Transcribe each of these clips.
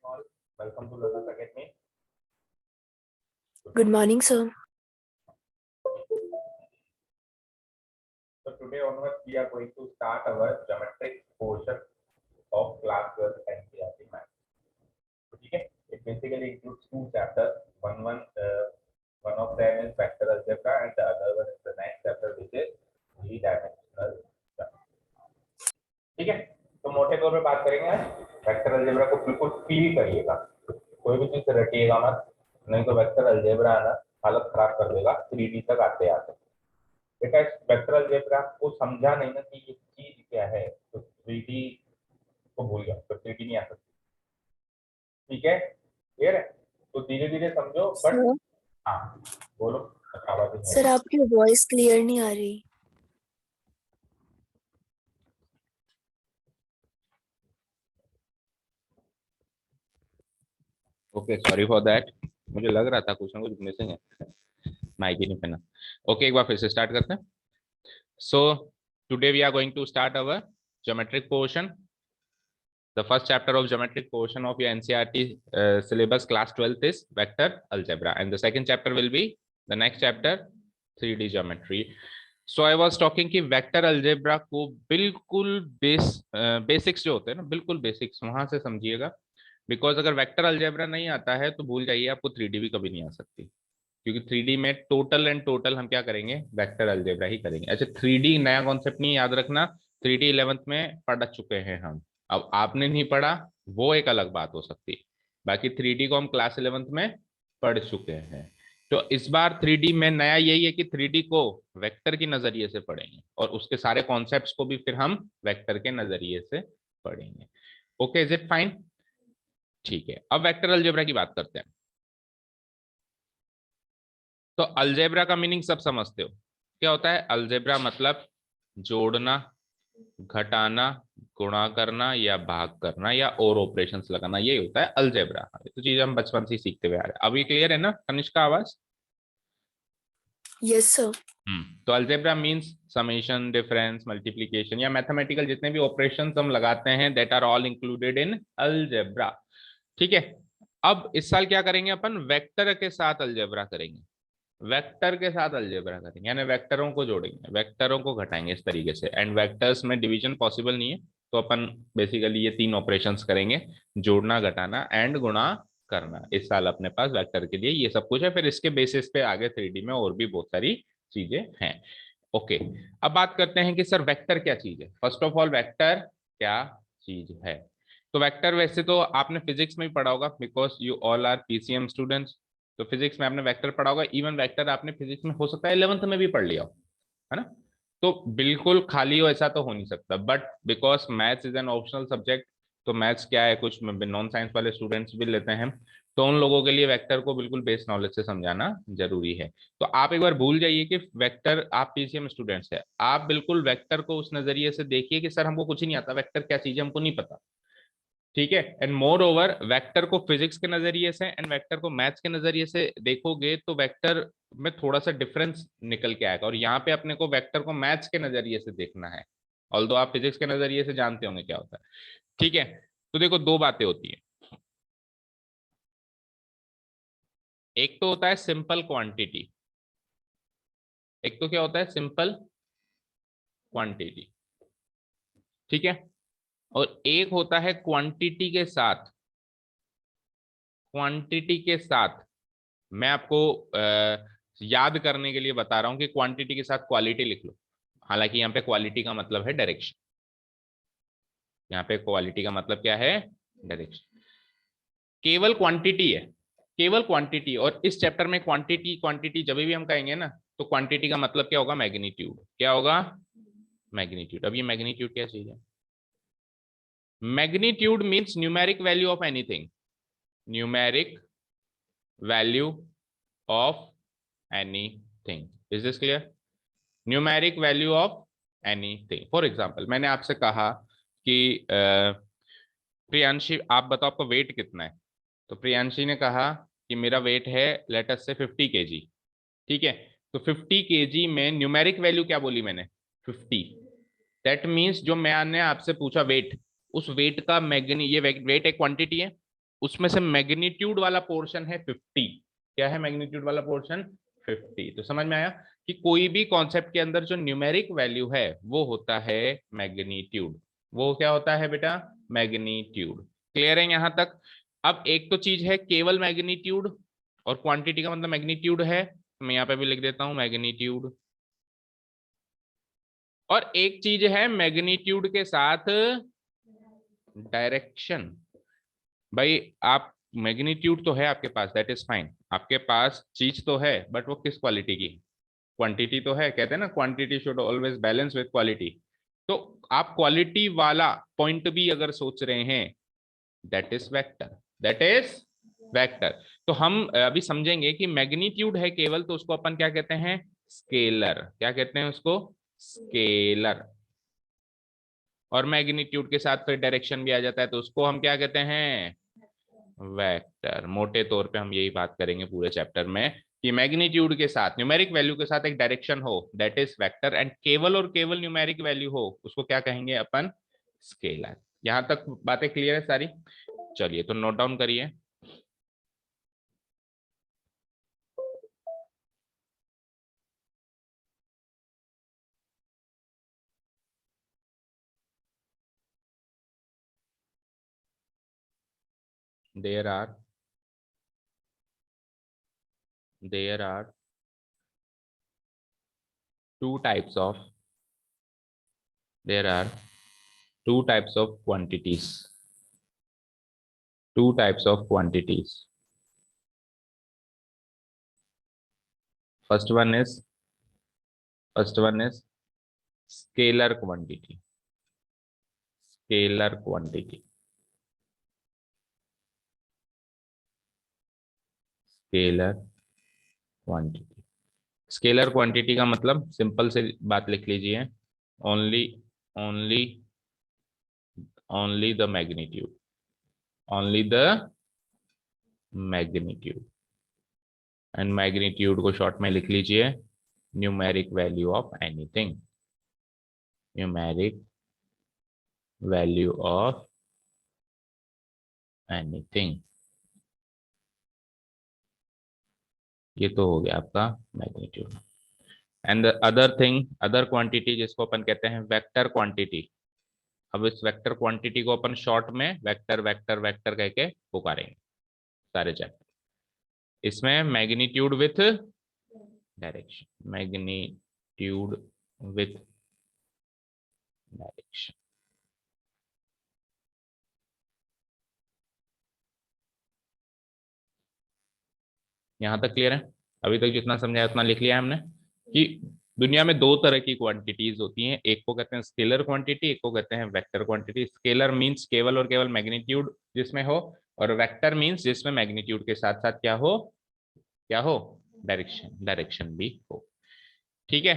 all. Welcome to Learners Academy. Good morning, sir. So today onwards we are going to start our geometric portion of class 12 NCERT math. Okay, it basically includes two chapters. One of them is vector algebra and the other one is the next chapter which is three-dimensional geometry. ठीक है, तो मोटे तौर पे बात करेंगे आज vector algebra को बिल्कुल फील करिएगा, कोई भी चीज रटिएगा मत, नहीं तो वेक्टर अलजेब्रा ना हालत खराब कर देगा 3D तक आते आते। बेटा इस वेक्टर अलजेब्रा को समझा नहीं ना कि ये चीज क्या है तो 3D को भूल गया, तो 3D नहीं आ सकती। ठीक है, क्लियर है? तो धीरे धीरे समझो। बट हाँ बोलो। सर आपकी वॉइस क्लियर नहीं आ रही। ओके, सॉरी फॉर दैट, मुझे लग रहा था कुछ ना कुछ मिसिंग है, माइक ही नहीं पहना। ओके, एक बार फिर से स्टार्ट करते हैं। So today we are going to start our geometric portion. The first chapter of geometric portion of your NCERT syllabus class 12th is vector algebra, and the second chapter will be the next chapter 3D geometry. So I was talking कि vector algebra को बिल्कुल basics जो होते हैं ना, बिल्कुल basics वहां से समझिएगा, बिकॉज अगर वेक्टर अलजेब्रा नहीं आता है तो भूल जाइए, आपको 3D भी कभी नहीं आ सकती, क्योंकि 3D में टोटल एंड टोटल हम क्या करेंगे, वेक्टर अलजेब्रा ही करेंगे। अच्छा, 3D नया कॉन्सेप्ट नहीं, याद रखना, 3D 11th में पढ़ चुके हैं हम, अब आपने नहीं पढ़ा वो एक अलग बात हो सकती है, बाकी 3D को हम क्लास 11th में पढ़ चुके हैं। तो इस बार 3D में नया यही है कि 3D को वेक्टर के नजरिए से पढ़ेंगे और उसके सारे कॉन्सेप्ट्स को भी फिर हम वेक्टर के नजरिए से पढ़ेंगे। Okay, is it fine? ठीक है, अब वेक्टर अलजेब्रा की बात करते हैं। तो अलजेब्रा का मीनिंग सब समझते हो, क्या होता है अलजेब्रा? मतलब जोड़ना, घटाना, गुणा करना या भाग करना या और ऑपरेशंस लगाना, ये होता है अलजेब्रा। तो चीज हम बचपन से सीखते हुए आ रहे हैं। अब ये क्लियर है ना कनिष्का आवाज? Yes sir. तो algebra means summation, difference, multiplication या मैथमेटिकल जितने भी ऑपरेशंस हम लगाते हैं, that are all included in algebra. ठीक है, अब इस साल क्या करेंगे अपन, वेक्टर के साथ अलजेब्रा करेंगे, वेक्टर के साथ अलजेब्रा करेंगे, यानी वेक्टरों को जोड़ेंगे, वेक्टरों को घटाएंगे इस तरीके से। एंड वेक्टर्स में डिवीजन पॉसिबल नहीं है, तो अपन बेसिकली ये तीन ऑपरेशंस करेंगे, जोड़ना, घटाना एंड गुणा करना। इस साल अपने पास वेक्टर के लिए ये सब कुछ है, फिर इसके बेसिस पे आगे 3D में और भी बहुत सारी चीजें हैं। ओके, अब बात करते हैं कि सर वेक्टर क्या चीज है। फर्स्ट ऑफ ऑल वेक्टर क्या चीज है? तो वेक्टर वैसे तो आपने फिजिक्स में भी पढ़ा होगा, because you all are PCM students. तो फिजिक्स में आपने वेक्टर पढ़ा होगा, इवन वेक्टर आपने फिजिक्स में हो सकता है 11th में भी पढ़ लिया हो, है ना? तो बिल्कुल खाली हो ऐसा तो हो नहीं सकता, but because maths is an optional subject, तो मैथ्स क्या है, कुछ नॉन साइंस वाले स्टूडेंट्स भी लेते हैं, तो उन लोगों के लिए वेक्टर को बिल्कुल बेस नॉलेज से समझाना जरूरी है। तो आप एक बार भूल जाइए कि वेक्टर, आप पीसीएम स्टूडेंट्स है, आप बिल्कुल वेक्टर को उस नजरिए से देखिए कि सर हमको कुछ नहीं आता, वेक्टर क्या चीज है हमको नहीं पता। ठीक है, एंड मोर ओवर वेक्टर को फिजिक्स के नजरिए से एंड वेक्टर को मैथ्स के नजरिए से देखोगे तो वेक्टर में थोड़ा सा डिफरेंस निकल के आएगा, और यहाँ पे अपने को वेक्टर को मैथ्स के नजरिए से देखना है, ऑल्दो आप फिजिक्स के नजरिए से जानते होंगे क्या होता है। ठीक है, तो देखो दो बातें होती है, एक तो होता है सिंपल क्वांटिटी, एक तो क्या होता है सिंपल क्वांटिटी। ठीक है, और एक होता है क्वांटिटी के साथ, क्वांटिटी के साथ मैं आपको याद करने के लिए बता रहा हूं कि क्वांटिटी के साथ क्वालिटी लिख लो। हालांकि यहाँ पे क्वालिटी का मतलब है डायरेक्शन, यहाँ पे क्वालिटी का मतलब क्या है, डायरेक्शन। केवल क्वांटिटी है, केवल क्वांटिटी। और इस चैप्टर में क्वांटिटी क्वांटिटी जब भी हम कहेंगे ना, तो क्वांटिटी का मतलब क्या होगा, मैग्नीट्यूड। क्या होगा, मैग्नीट्यूड। अब ये मैग्नीट्यूड क्या चीज है? Magnitude means numeric value of anything, numeric value of anything. Is this clear? Numeric value of anything. For example मैंने आपसे कहा कि प्रियांशी आप बताओ आपका वेट कितना है, तो प्रियांशी ने कहा कि मेरा वेट है लेट अस से 50 kg। ठीक है, तो 50 kg में न्यूमेरिक वैल्यू क्या बोली मैंने, 50। दैट मीन्स जो मैंने आपसे पूछा वेट, उस वेट का मैग्नी, ये वेट एक क्वांटिटी है, उसमें से मैग्नीट्यूड वाला पोर्शन है 50। क्या है मैग्नीट्यूड वाला पोर्शन? 50। तो समझ में आया कि कोई भी कॉन्सेप्ट के अंदर जो न्यूमेरिक वैल्यू है वो होता है मैग्नीट्यूड। वो क्या होता है बेटा? मैग्नीट्यूड। क्लियर है यहां तक? अब एक तो चीज है केवल मैग्नीट्यूड, और क्वांटिटी का मतलब मैग्नीट्यूड है, मैं यहाँ पे भी लिख देता हूं मैग्नीट्यूड। और एक चीज है मैग्नीट्यूड के साथ डायरेक्शन। भाई आप मैग्नीट्यूड तो है आपके पास, दैट इज फाइन, आपके पास चीज तो है, बट वो किस क्वालिटी की? क्वांटिटी तो है, कहते हैं ना quantity should always balance with quality. तो आप क्वालिटी वाला पॉइंट भी अगर सोच रहे हैं, that is vector, that is vector. तो हम अभी समझेंगे कि मैग्नीट्यूड है केवल, तो उसको अपन क्या कहते हैं? स्केलर। क्या कहते हैं उसको? स्केलर। और मैग्नीट्यूड के साथ फिर डायरेक्शन भी आ जाता है, तो उसको हम क्या कहते हैं? वेक्टर। मोटे तौर पे हम यही बात करेंगे पूरे चैप्टर में कि मैग्नीट्यूड के साथ, न्यूमेरिक वैल्यू के साथ एक डायरेक्शन हो, दैट इज वेक्टर, एंड केवल और केवल न्यूमेरिक वैल्यू हो, उसको क्या कहेंगे अपन? स्केलर। यहां तक बातें क्लियर है सारी? चलिए तो नोट डाउन करिए। There are there are two types of there are two types of quantities. Two types of quantities. First one is first one is scalar quantity. Scalar quantity. Scalar quantity. Scalar quantity का मतलब simple से बात लिख लीजिए, only only only the magnitude, only the magnitude. And magnitude को short में लिख लीजिए numeric value of anything, numeric value of anything. ये तो हो गया आपका magnitude. And other thing, other quantity जिसको अपन कहते हैं वेक्टर क्वांटिटी। अब इस वेक्टर क्वांटिटी को अपन शॉर्ट में वेक्टर वेक्टर वेक्टर कह के पुकारेंगे सारे चैप्टर। इसमें magnitude with direction, magnitude with direction. यहां तक क्लियर है? अभी तक जितना समझाया उतना लिख लिया हमने कि दुनिया में दो तरह की क्वांटिटीज होती हैं, एक को कहते हैं स्केलर क्वांटिटी, एक को कहते हैं वेक्टर क्वांटिटी। स्केलर मींस केवल और केवल मैग्नीट्यूड जिसमें हो, और वेक्टर मींस जिसमें मैग्नीट्यूड के साथ साथ क्या हो? क्या हो? डायरेक्शन, डायरेक्शन भी हो। ठीक है।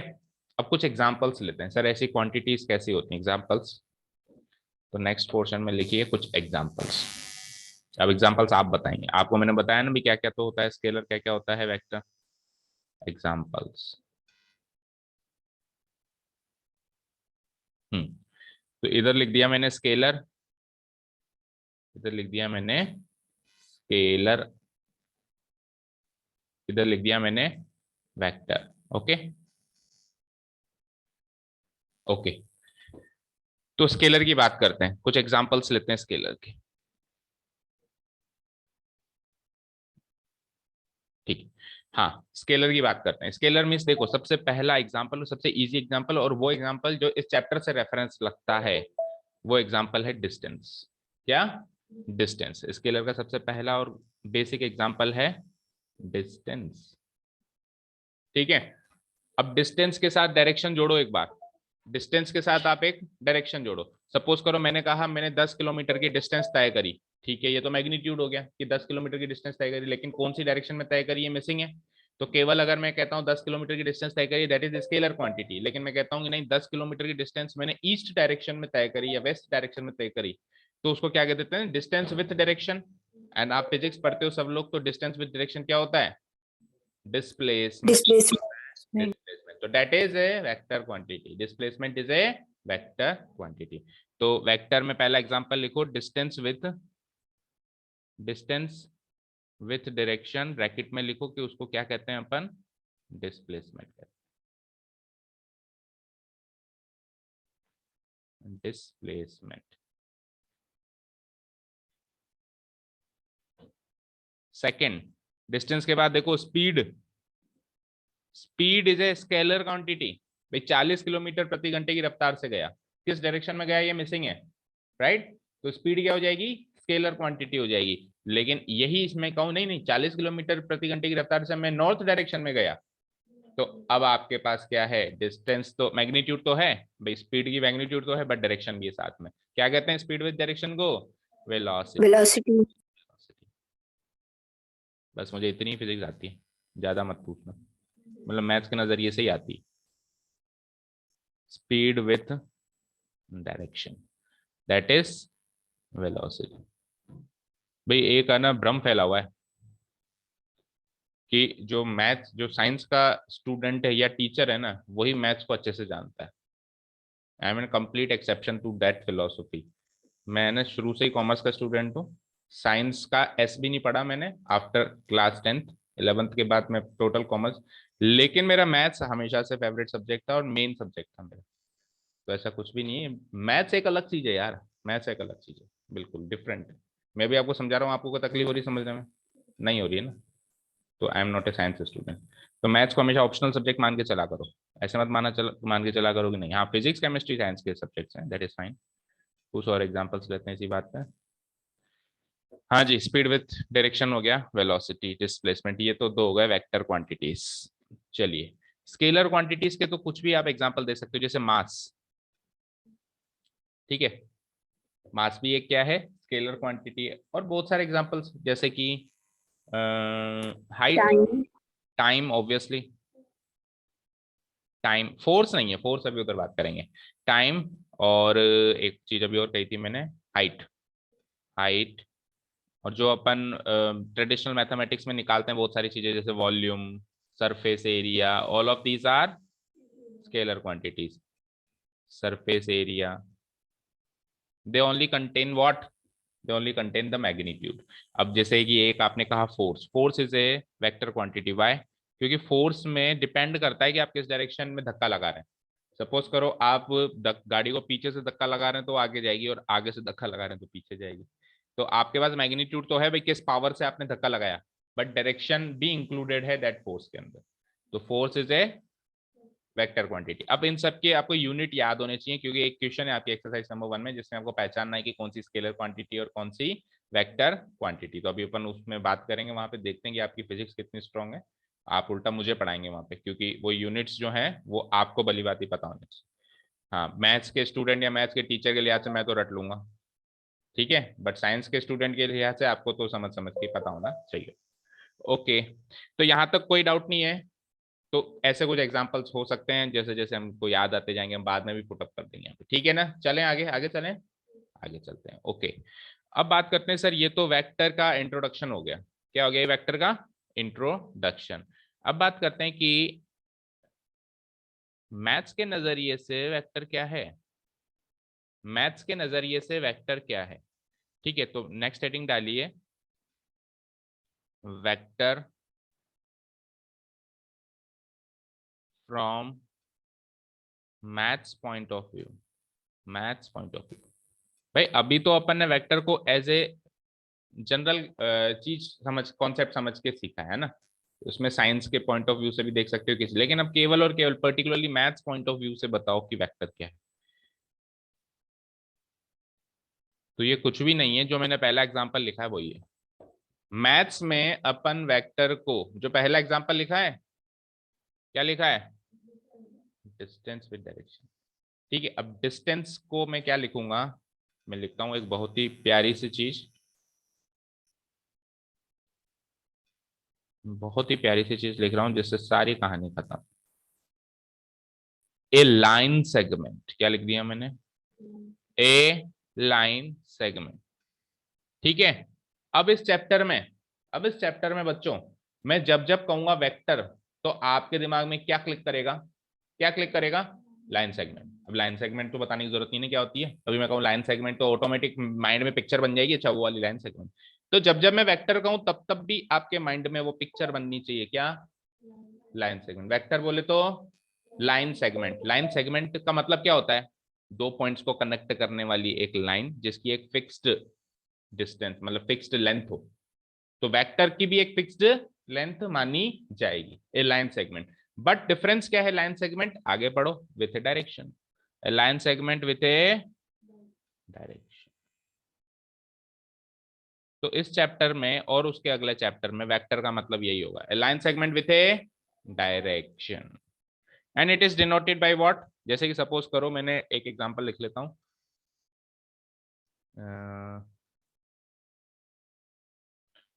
अब कुछ एग्जांपल्स लेते हैं। सर ऐसी क्वांटिटीज कैसी होती हैं? एग्जांपल्स। तो नेक्स्ट पोर्शन में लिखिए कुछ एग्जांपल्स। अब एग्जांपल्स आप बताएंगे, आपको मैंने बताया ना भी क्या क्या तो होता है स्केलर, क्या क्या होता है वेक्टर। एग्जांपल्स। तो इधर लिख दिया मैंने स्केलर, इधर लिख दिया मैंने स्केलर, इधर लिख दिया मैंने वेक्टर। Okay okay. तो स्केलर की बात करते हैं, कुछ एग्जांपल्स लेते हैं स्केलर के। ठीक है। हाँ, स्केलर की बात करते हैं। स्केलर मीन्स देखो, सबसे पहला एग्जांपल, सबसे इजी एग्जांपल, और वो एग्जांपल जो इस चैप्टर से रेफरेंस लगता है, वो एग्जांपल है डिस्टेंस। क्या? डिस्टेंस। स्केलर का सबसे पहला और बेसिक एग्जांपल है डिस्टेंस। ठीक है। अब डिस्टेंस के साथ डायरेक्शन जोड़ो एक बार। डिस्टेंस के साथ आप एक डायरेक्शन जोड़ो। सपोज करो मैंने कहा मैंने 10 किलोमीटर की डिस्टेंस तय करी। ठीक है, ये तो मैग्नीट्यूड हो गया कि 10 किलोमीटर की डिस्टेंस तय करी, लेकिन कौन सी डायरेक्शन में तय करी ये मिसिंग है। तो केवल अगर मैं कहता हूँ 10 किलोमीटर की डिस्टेंस तय करी, दैट इज स्केलर क्वांटिटी, लेकिन मैं कहता हूँ कि नहीं 10 किलोमीटर की डिस्टेंस मैंने ईस्ट डायरेक्शन में तय करी या वेस्ट डायरेक्शन में तय करी, तो उसको क्या कह देते हैं? Distance with direction. एंड आप फिजिक्स पढ़ते हो सब लोग, तो डिस्टेंस विथ डायरेक्शन क्या होता है? डिस्प्लेसमेंट। डिस्प्लेसमेंट। डिस्प्लेसमेंट, तो that is a vector quantity. Displacement is a vector quantity. तो वेक्टर में पहला एग्जांपल लिखो, distance with distance with direction bracket में लिखो कि उसको क्या कहते हैं अपन, डिस्प्लेसमेंट कहते हैं, डिस्प्लेसमेंट। सेकेंड, डिस्टेंस के बाद देखो speed. Speed is a scalar quantity. भाई 40 किलोमीटर प्रति घंटे की रफ्तार से गया, किस डायरेक्शन में गया ये मिसिंग है, राइट। तो स्पीड क्या हो जाएगी, स्केलर क्वांटिटी हो जाएगी। लेकिन यही इसमें कहूं नहीं नहीं 40 किलोमीटर प्रति घंटे की रफ्तार से मैं नॉर्थ डायरेक्शन में गया, तो अब आपके पास क्या है, डिस्टेंस तो मैग्नीट्यूड तो है भाई, स्पीड की मैग्नीट्यूड तो है बट डायरेक्शन भी है साथ में। क्या कहते हैं स्पीड विद डायरेक्शन को, वेलोसिटी। वेलोसिटी। बस मुझे इतनी फिजिक्स आती है, ज्यादा मत पूछना, मतलब मैथ्स के नजरिए से ही आती है। Speed with direction that is velocity. भाई एक है ना भ्रम फैला हुआ है कि जो मैथ्स जो साइंस का स्टूडेंट है या टीचर है ना, वही मैथ्स को अच्छे से जानता है। I am an complete exception to that philosophy. मैंने शुरू से ही कॉमर्स का स्टूडेंट हूँ, साइंस का एस भी नहीं पढ़ा मैंने आफ्टर क्लास 10th 11th के बाद मैं टोटल कॉमर्स। लेकिन मेरा मैथ्स हमेशा से फेवरेट सब्जेक्ट था और मेन सब्जेक्ट था मेरा। तो ऐसा कुछ भी नहीं है, मैथ्स एक अलग चीज है यार, मैथ्स एक अलग चीज है, बिल्कुल डिफरेंट है। मैं भी आपको समझा रहा हूँ, आपको कोई तकलीफ हो रही है समझने में, नहीं हो रही है ना, तो I am not a science student. तो मैथ्स को हमेशा ऑप्शनल सब्जेक्ट मान के चला करो, ऐसे मत मान के चला करो कि नहीं। हाँ फिजिक्स केमिस्ट्री साइंस के सब्जेक्ट्स हैं, दैट इज फाइन। कुछ और एग्जांपल्स लेते हैं इसी बात पे। हाँ जी, स्पीड विथ डायरेक्शन हो गया, वेलोसिटी, डिस्प्लेसमेंट, ये तो दो हो गए वेक्टर क्वांटिटीज। चलिए स्केलर क्वांटिटीज के तो कुछ भी आप एग्जांपल दे सकते हो, जैसे मास। ठीक है, मास भी एक क्या है, स्केलर क्वांटिटी है। और बहुत सारे एग्जांपल्स जैसे कि height, time. Time obviously, time force नहीं है, फोर्स अभी उधर बात करेंगे। टाइम, और एक चीज अभी और कही थी मैंने, हाइट। हाइट, और जो अपन ट्रेडिशनल मैथमेटिक्स में निकालते हैं बहुत सारी चीजें, जैसे volume, surface area, all of these are scalar quantities. Surface area, they only contain what, they only contain the magnitude. अब जैसे कि एक आपने कहा force, force is a vector quantity, why, क्योंकि फोर्स में डिपेंड करता है कि आप किस डायरेक्शन में धक्का लगा रहे हैं। सपोज करो आप गाड़ी को पीछे से धक्का लगा रहे हैं तो आगे जाएगी, और आगे से धक्का लगा रहे हैं तो पीछे जाएगी। तो आपके पास मैग्नीट्यूड तो है भाई, किस पावर से आपने धक्का लगाया, बट डायरेक्शन भी इंक्लूडेड है दैट फोर्स के अंदर। तो force is a vector quantity. अब इन सब के आपको यूनिट याद होने चाहिए, क्योंकि एक क्वेश्चन है आपकी एक्सरसाइज नंबर 1 में जिसमें आपको पहचानना है कि कौन सी स्केलर क्वांटिटी और कौन सी वेक्टर क्वांटिटी। तो अभी अपन उसमें बात करेंगे, वहां पे देखते हैं कि आपकी फिजिक्स कितनी स्ट्रांग है। आप उल्टा मुझे पढ़ाएंगे वहां पे, क्योंकि वो यूनिट्स जो हैं वो आपको भली बात ही पता होने चाहिए। हाँ मैथ्स के स्टूडेंट या मैथ्स के टीचर के लिहाज से मैं तो रट लूंगा, ठीक है, बट साइंस के स्टूडेंट के लिहाज से आपको तो समझ समझ के पता होना चाहिए। ओके, तो यहाँ तक कोई डाउट नहीं है। तो ऐसे कुछ एग्जांपल्स हो सकते हैं, जैसे जैसे हमको याद आते जाएंगे हम बाद में भी पुटअप कर देंगे, ठीक है ना। चलें आगे, आगे चलें, आगे चलते हैं। ओके, अब बात करते हैं सर, ये तो वेक्टर का इंट्रोडक्शन हो गया। क्या हो गया, वेक्टर का इंट्रोडक्शन। अब बात करते हैं कि मैथ्स के नजरिए से वेक्टर क्या है। मैथ्स के नजरिए से वेक्टर क्या है, ठीक है। तो नेक्स्ट हेडिंग डालिए, vector from maths point of view. Maths point of view, भाई अभी तो अपन ने वेक्टर को एज ए जनरल चीज समझ, कॉन्सेप्ट समझ के सीखा है ना। उसमें साइंस के पॉइंट ऑफ व्यू से भी देख सकते हो किसी, लेकिन अब केवल और केवल particularly maths point of view से बताओ कि वेक्टर क्या है। तो ये कुछ भी नहीं है, जो मैंने पहला एग्जांपल लिखा है वही है। मैथ्स में अपन वेक्टर को, जो पहला एग्जांपल लिखा है, क्या लिखा है, डिस्टेंस विद डायरेक्शन। ठीक है, अब डिस्टेंस को मैं क्या लिखूंगा, मैं लिखता हूं एक बहुत ही प्यारी सी चीज, बहुत ही प्यारी सी चीज लिख रहा हूं जिससे सारी कहानी खत्म। ए लाइन सेगमेंट, क्या लिख दिया मैंने, ए लाइन सेगमेंट। ठीक है, अब इस चैप्टर में, अब इस चैप्टर में बच्चों, मैं जब जब कहूंगा वेक्टर, तो आपके दिमाग में क्या क्लिक करेगा, क्या क्लिक करेगा, लाइन सेगमेंट। अब लाइन सेगमेंट तो बताने की जरूरत नहीं है क्या होती है, अभी मैं कहूँ लाइन सेगमेंट तो ऑटोमेटिक माइंड में पिक्चर बन जाएगी, अच्छा वो वाली लाइन सेगमेंट। तो जब जब मैं वेक्टर कहूं तब तब भी आपके माइंड में वो पिक्चर बननी चाहिए, क्या? Line segment. वेक्टर बोले तो लाइन सेगमेंट। लाइन सेगमेंट का मतलब क्या होता है? दो पॉइंट्स को कनेक्ट करने वाली एक लाइन जिसकी एक फिक्स्ड डिस्टेंस मतलब फिक्स्ड लेंथ हो, तो वेक्टर की भी एक फिक्स्ड लेंथ मानी जाएगी ए लाइन सेगमेंट। बट डिफरेंस क्या है लाइन सेगमेंट? आगे पढ़ो। With a direction, A line segment with a direction. तो इस चैप्टर में और उसके अगले चैप्टर में वेक्टर का मतलब यही होगा, a line segment with a direction. And it is denoted by what? जैसे कि सपोज करो, मैंने एक एग्जांपल लिख लेता हूं।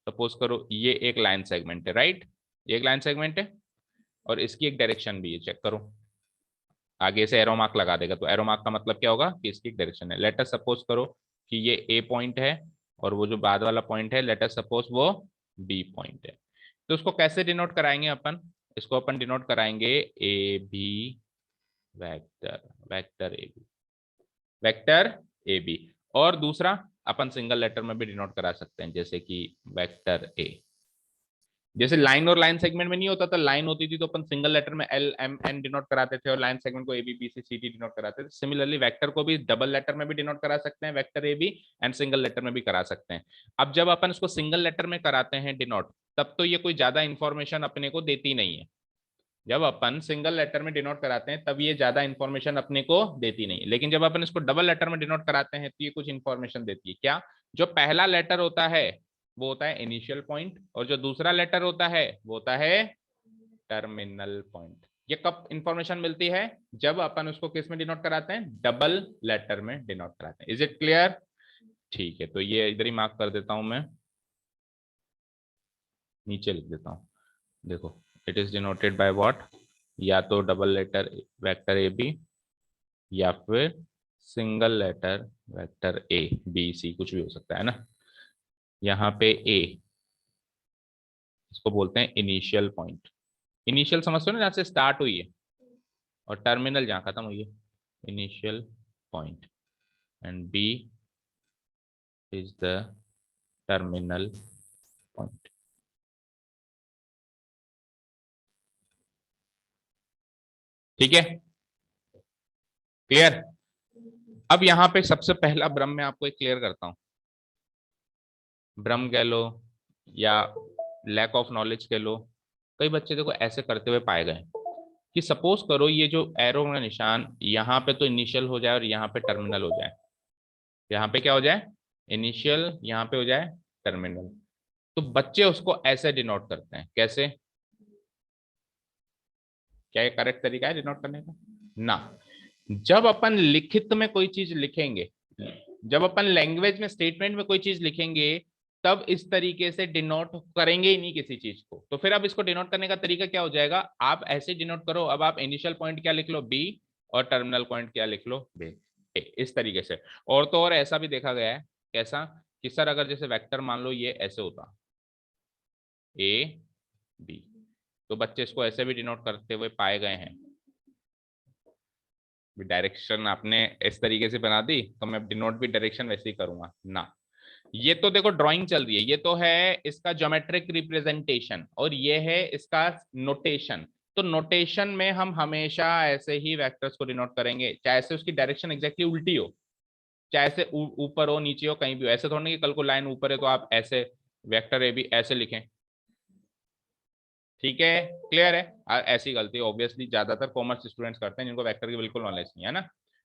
सपोज करो ये एक लाइन सेगमेंट है, राइट? ये एक लाइन सेगमेंट है और इसकी एक डायरेक्शन भी है, चेक करो। आगे से एरो मार्क लगा देगा, तो एरो मार्क का मतलब क्या होगा कि इसकी एक डायरेक्शन है। लेट अस सपोज करो कि ये ए पॉइंट है और वो जो बाद वाला पॉइंट है लेट अस सपोज वो बी पॉइंट है। तो उसको कैसे डिनोट कराएंगे अपन? इसको अपन डिनोट कराएंगे A B vector, vector A B, vector A B. और दूसरा अपन सिंगल लेटर में भी डिनोट करा सकते हैं, जैसे कि वेक्टर ए। जैसे लाइन और लाइन सेगमेंट में नहीं होता था, लाइन होती थी तो अपन सिंगल लेटर में एल एम एन डिनोट कराते थे और लाइन सेगमेंट को A B B C C D denote कराते थे। सिमिलरली वेक्टर को भी डबल लेटर में भी डिनोट करा सकते हैं, vector A B, and single letter में भी करा सकते हैं। अब जब अपन इसको सिंगल लेटर में कराते हैं डिनोट, तब तो ये कोई ज्यादा इंफॉर्मेशन अपने को देती नहीं है। जब अपन सिंगल लेटर में डिनोट कराते हैं तब ये ज्यादा इंफॉर्मेशन अपने को देती नहीं है, लेकिन जब अपन इसको डबल लेटर में डिनोट कराते हैं तो ये कुछ इंफॉर्मेशन देती है। क्या? जो पहला लेटर होता है वो होता है इनिशियल पॉइंट, और जो दूसरा लेटर होता है वो होता है टर्मिनल पॉइंट। ये कब इंफॉर्मेशन मिलती है? जब अपन उसको किस में डिनोट कराते हैं? डबल लेटर में डिनोट कराते हैं। Is it clear? ठीक है, तो ये इधर ही मार्क कर देता हूं मैं, नीचे लिख देता हूं। देखो, it is denoted by what? या तो double letter vector A B, या फिर single letter vector A B C, कुछ भी हो सकता है ना। यहाँ पे ए, इसको बोलते हैं इनिशियल पॉइंट। इनिशियल समझते हो ना, जहाँ से स्टार्ट हुई है, और टर्मिनल जहाँ खत्म हुई है, initial point. And B is the terminal point. ठीक है, क्लियर? अब यहाँ पे सबसे पहला भ्रम मैं आपको एक क्लियर करता हूँ। भ्रम कह लो या लैक ऑफ नॉलेज कह लो। कई बच्चे देखो ऐसे करते हुए पाए गए कि सपोज करो ये जो एरो का निशान यहाँ पे तो इनिशियल हो जाए और यहाँ पे टर्मिनल हो जाए। यहाँ पे क्या हो जाए? इनिशियल, यहाँ पे हो जाए टर्मिनल। तो बच्चे उसको ऐसे डिनोट करते हैं, कैसे? क्या ये करेक्ट तरीका है डिनोट करने का? ना। जब अपन लिखित में कोई चीज लिखेंगे, जब अपन लैंग्वेज में स्टेटमेंट में कोई चीज लिखेंगे, तब इस तरीके से डिनोट करेंगे ही नहीं किसी चीज को। तो फिर अब इसको डिनोट करने का तरीका क्या हो जाएगा? आप ऐसे डिनोट करो। अब आप इनिशियल पॉइंट क्या लिख लो? बी, और टर्मिनल पॉइंट क्या लिख लो? बी, इस तरीके से। और तो और ऐसा भी देखा गया है, कैसा? कि सर अगर जैसे वेक्टर मान लो ये ऐसे होता ए बी, तो बच्चे इसको ऐसे भी डिनोट करते हुए पाए गए हैं। डायरेक्शन आपने इस तरीके से बना दी तो मैं डिनोट भी डायरेक्शन वैसे ही करूंगा ना। ये तो देखो ड्राइंग चल रही है, ये तो है इसका ज्योमेट्रिक रिप्रेजेंटेशन और ये है इसका नोटेशन। तो नोटेशन में हम हमेशा ऐसे ही वेक्टर्स को डिनोट करेंगे, चाहे से उसकी डायरेक्शन एग्जैक्टली उल्टी हो, चाहे से ऊपर हो नीचे हो कहीं भी हो। ऐसे थोड़ा नहीं कि कल को लाइन ऊपर है तो आप ऐसे वेक्टर ए भी ऐसे लिखें। ठीक है, क्लियर है? ऐसी गलती ऑब्वियसली ज्यादातर कॉमर्स स्टूडेंट्स करते हैं जिनको वेक्टर की बिल्कुल नॉलेज नहीं है ना।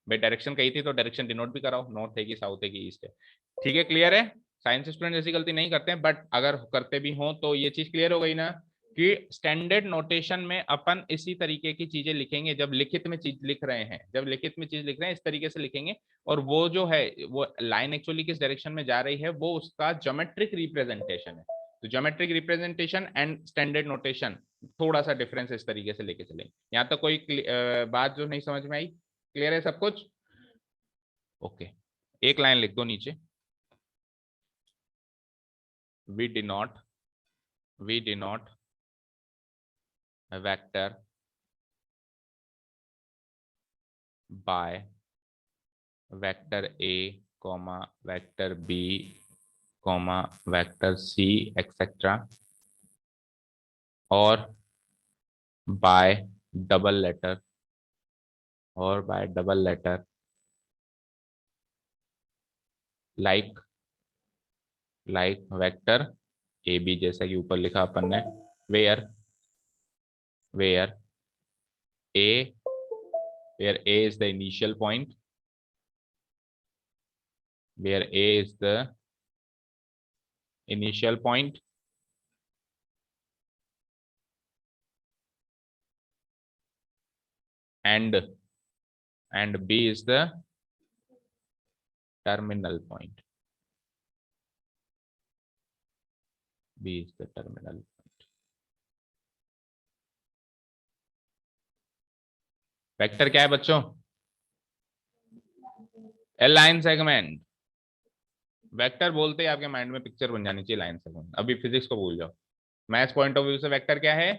भाई डायरेक्शन कही थी तो डायरेक्शन डिनोट भी कराओ, नॉर्थ है कि साउथ है कि ईस्ट है। ठीक है, क्लियर है? साइंस स्टूडेंट ऐसी गलती नहीं करते हैं, बट अगर करते भी हों तो ये चीज क्लियर हो गई ना कि स्टैंडर्ड नोटेशन में अपन इसी तरीके की चीजें लिखेंगे। जब लिखित में चीज लिख रहे हैं, जब लिखित में चीज लिख रहे हैं इस तरीके से लिखेंगे। और वो जो है वो लाइन एक्चुअली किस डायरेक्शन में जा रही है वो उसका ज्योमेट्रिक रिप्रेजेंटेशन है। तो geometric representation and standard notation थोड़ा सा डिफरेंस इस तरीके से लेके चलेंगे। यहाँ तक कोई बात जो नहीं समझ में आई? क्लियर है सब कुछ? ओके, एक लाइन लिख दो नीचे। We denote vector by vector A comma vector B comma vector C etcetera और by double letter like vector A B, जैसा कि ऊपर लिखा अपन ने, where A is the initial point, where A is the initial point and B is the terminal point. B is the terminal point. Vector क्या है बच्चों? ए line segment. Vector बोलते ही आपके माइंड में पिक्चर बन जानी चाहिए लाइन सेगमेंट। अभी फिजिक्स को भूल जाओ। मैथ्स पॉइंट ऑफ व्यू से वेक्टर क्या है?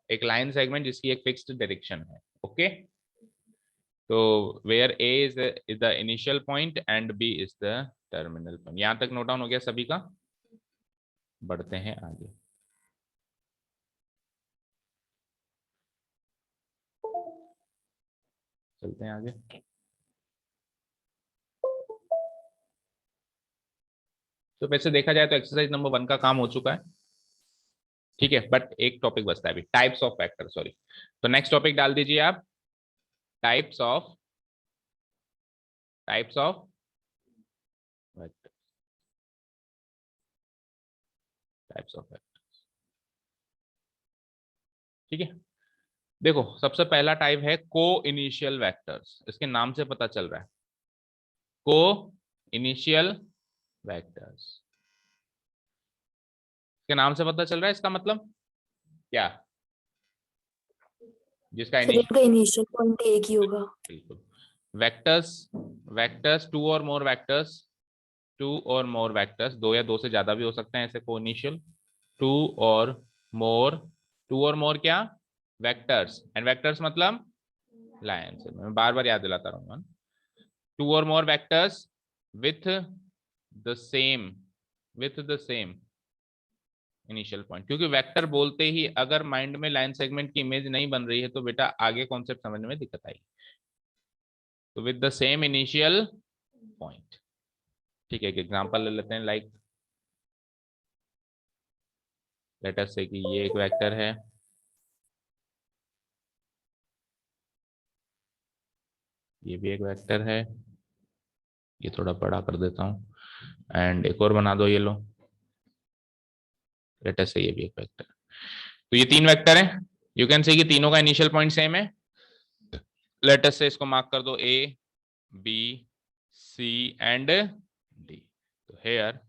एक लाइन सेगमेंट जिसकी एक फिक्स्ड डायरेक्शन है। ओके, तो where A is the initial point and B is the terminal point. यहां तक नोट डाउन हो गया सभी का? बढ़ते हैं आगे। चलते हैं आगे। तो वैसे देखा जाए तो एक्सरसाइज नंबर 1 का काम हो चुका है, ठीक है, बट एक टॉपिक बचता है अभी, टाइप्स ऑफ वेक्टर। सॉरी, तो नेक्स्ट टॉपिक डाल दीजिए आप, types of vector. Types of vector, ठीक है। देखो, सबसे पहला टाइप है को इनिशियल वेक्टर्स। इसके नाम से पता चल रहा है, को इनिशियल वेक्टर्स। इसके नाम से पता चल रहा है, इसका मतलब क्या? जिसका इनिशियल पॉइंट एक ही होगा। बिल्कुल। वेक्टर्स टू और मोर वेक्टर्स, दो या दो से ज्यादा भी हो सकते हैं ऐसे को इनिशियल। टू और मोर क्या? वेक्टर्स। एंड वेक्टर्स मतलब लाइन से, मैं बार बार याद दिलाता रहूंगा। टू और more vectors with the same initial point. क्योंकि वेक्टर बोलते ही अगर माइंड में लाइन सेगमेंट की इमेज नहीं बन रही है तो बेटा आगे कॉन्सेप्ट समझने में दिक्कत आएगी। तो with the same initial point, ठीक है। एक एग्जांपल ले लेते हैं, लाइक लेट अस से कि ये एक वेक्टर है, ये भी एक वेक्टर है, ये थोड़ा बड़ा कर देता हूं एंड एक और बना दो, ये लो, लेट अस से ये भी एक वेक्टर। तो ये तीन वेक्टर हैं, यू कैन से कि तीनों का इनिशियल पॉइंट सेम है। लेट अस से इसको मार्क कर दो A B C and D. तो here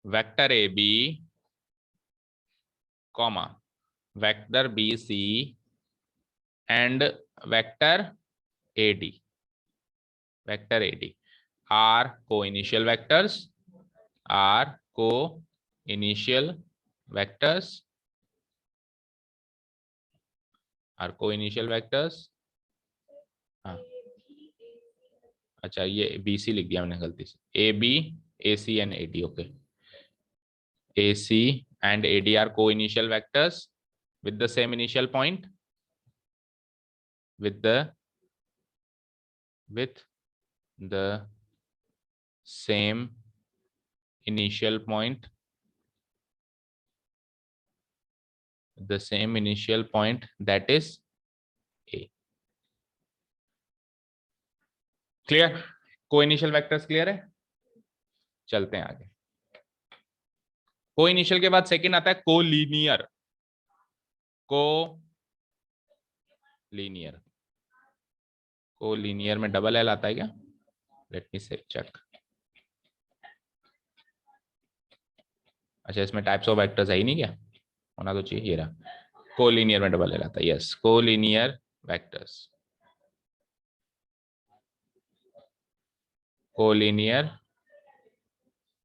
vector A B comma vector B C and vector A D are co-initial vectors हाँ, अच्छा ये बी सी लिख दिया मैंने गलती से, A B A C and A D. Okay, A C and A D are co-initial vectors with the same initial point, with the same initial point, that is A. Clear? को initial vectors clear है? चलते हैं आगे। को initial के बाद second आता है कोलिनियर। कोलिनियर में डबल एल आता है क्या? लेट मी से चेक। अच्छा, इसमें टाइप्स ऑफ वेक्टर्स है ही नहीं क्या? होना तो चाहिए, ये रहा। कोलिनियर में डबल एल आता है, yes, collinear vectors. Collinear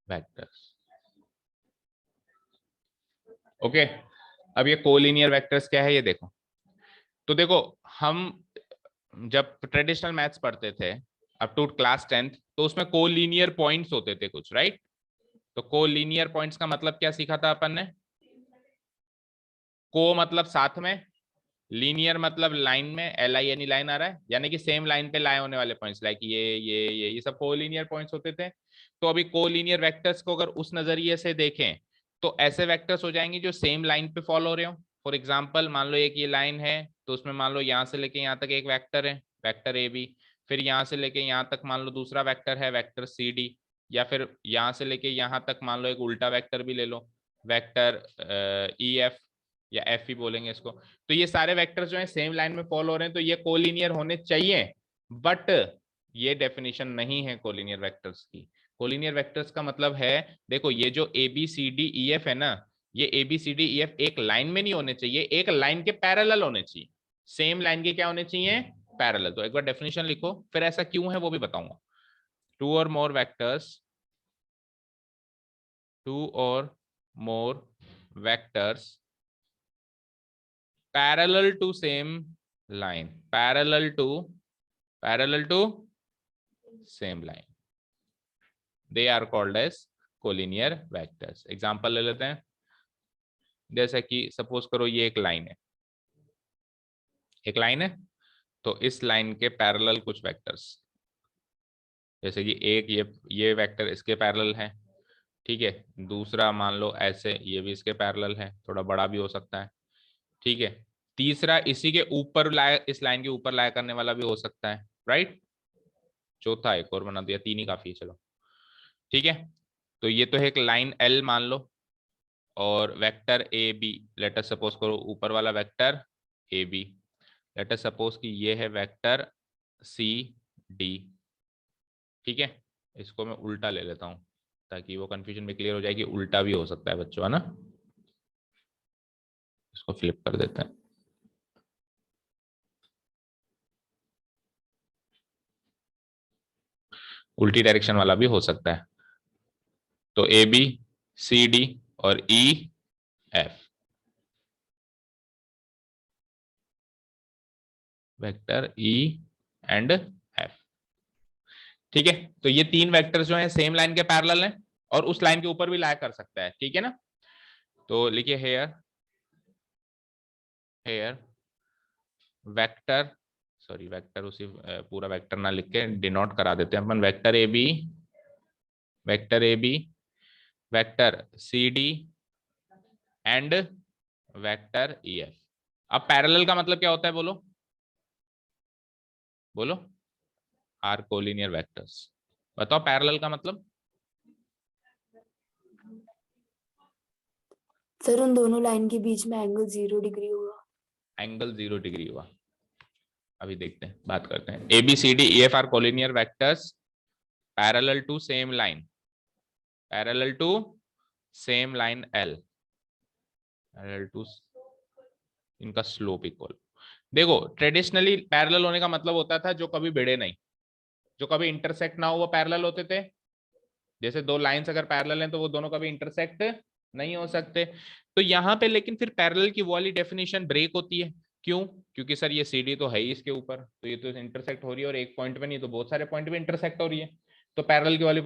vectors, okay. अब ये कोलिनियर वेक्टर्स क्या है ये देखो। तो देखो, हम जब ट्रेडिशनल मैथ्स पढ़ते थे अप टू क्लास 10th, तो उसमें कोलिनियर पॉइंट्स होते थे कुछ, राइट। तो कोलिनियर पॉइंट्स का मतलब क्या सीखा था अपन ने? को मतलब साथ में, लीनियर मतलब लाइन में, L I N E line आ रहा है, यानी कि सेम लाइन पे लाए होने वाले पॉइंट्स, लाइक ये सब कोलिनियर पॉइंट्स होते थे। तो अभी कोलिनियर वेक्टर्स को अगर उस नजरिए से देखें तो ऐसे वेक्टर्स हो जाएंगे जो सेम लाइन पे फॉलो हो रहे हो। फॉर एग्जाम्पल मान लो एक ये लाइन है, तो उसमें मान लो यहाँ से लेके यहाँ तक एक वेक्टर है, वेक्टर ए बी। फिर यहाँ से लेके यहाँ तक मान लो दूसरा वेक्टर है, वेक्टर सी डी। या फिर यहाँ से लेके यहाँ तक मान लो एक उल्टा वेक्टर भी ले लो, वेक्टर ई एफ, या एफ ही बोलेंगे इसको। तो ये सारे वेक्टर्स जो हैं सेम लाइन में फॉलो हो रहे हैं, तो ये कोलिनियर होने चाहिए। बट ये डेफिनेशन नहीं है कोलिनियर वेक्टर्स की। कोलिनियर वेक्टर्स का मतलब है, देखो ये जो A B C D E F है ना, ये A B C D E F एक लाइन में नहीं होने चाहिए, एक लाइन के पैरेलल होने चाहिए। सेम लाइन के क्या होने चाहिए? पैरेलल। तो एक बार डेफिनेशन लिखो, फिर ऐसा क्यों है वो भी बताऊंगा। टू और मोर वेक्टर्स, टू और more vectors parallel to same line, parallel to same line, they are called as collinear vectors। Example ले लेते हैं, जैसे कि सपोज करो ये एक लाइन है, एक लाइन है, तो इस लाइन के पैरेलल कुछ वेक्टर्स, जैसे कि एक ये वेक्टर इसके पैरेलल है, ठीक है। दूसरा मान लो ऐसे, ये भी इसके पैरेलल है, थोड़ा बड़ा भी हो सकता है, ठीक है। तीसरा इसी के ऊपर लाया, इस लाइन के ऊपर लाया करने वाला भी हो सकता है, राइट। चौथा एक और बना दिया, तीन ही काफी है, चलो ठीक है। तो ये तो है एक लाइन एल मान लो, और vector A B, let us suppose करो ऊपर वाला vector A B, let us suppose कि ये है वेक्टर सी डी, ठीक है। इसको मैं उल्टा ले लेता हूं ताकि वो कंफ्यूजन में क्लियर हो जाए कि उल्टा भी हो सकता है बच्चों, है ना। इसको फ्लिप कर देते हैं, उल्टी डायरेक्शन वाला भी हो सकता है। तो ए बी सी डी और E F, vector E and F, ठीक है। तो ये तीन वेक्टर्स जो हैं सेम लाइन के पैरेलल हैं, और उस लाइन के ऊपर भी लाया कर सकता है, ठीक है ना। तो लिखिए here, here vector, sorry vector उसी पूरा वेक्टर ना लिख के डिनोट करा देते हैं अपन, vector A B, vector A B, vector C D and vector E F. अब पैरेलल का मतलब क्या होता है, बोलो बोलो। Are collinear vectors. बताओ पैरेलल का मतलब। सर उन दोनों लाइन के बीच में एंगल 0 डिग्री होगा। एंगल 0 डिग्री हुआ, अभी देखते हैं, बात करते हैं। A B C D E F are collinear vectors parallel to same line, parallel to same line L, parallel to, इनका स्लोप इक्वल। देखो ट्रेडिशनली पैरेलल होने का मतलब होता था जो कभी भिड़े नहीं, जो कभी इंटरसेक्ट ना हो वो पैरेलल होते थे। जैसे दो लाइंस अगर पैरेलल हैं तो वो दोनों कभी इंटरसेक्ट नहीं हो सकते। तो यहाँ पे लेकिन फिर पैरेलल की वाली डेफिनेशन ब्रेक होती है, क्यों? क्योंकि सर ये सीडी तो है ही इसके ऊपर, तो ये तो इंटरसेक्ट हो रही है, और एक पॉइंट पे नहीं तो बहुत सारे पॉइंट पे इंटरसेक्ट हो रही है, तो पैरेलल की वाली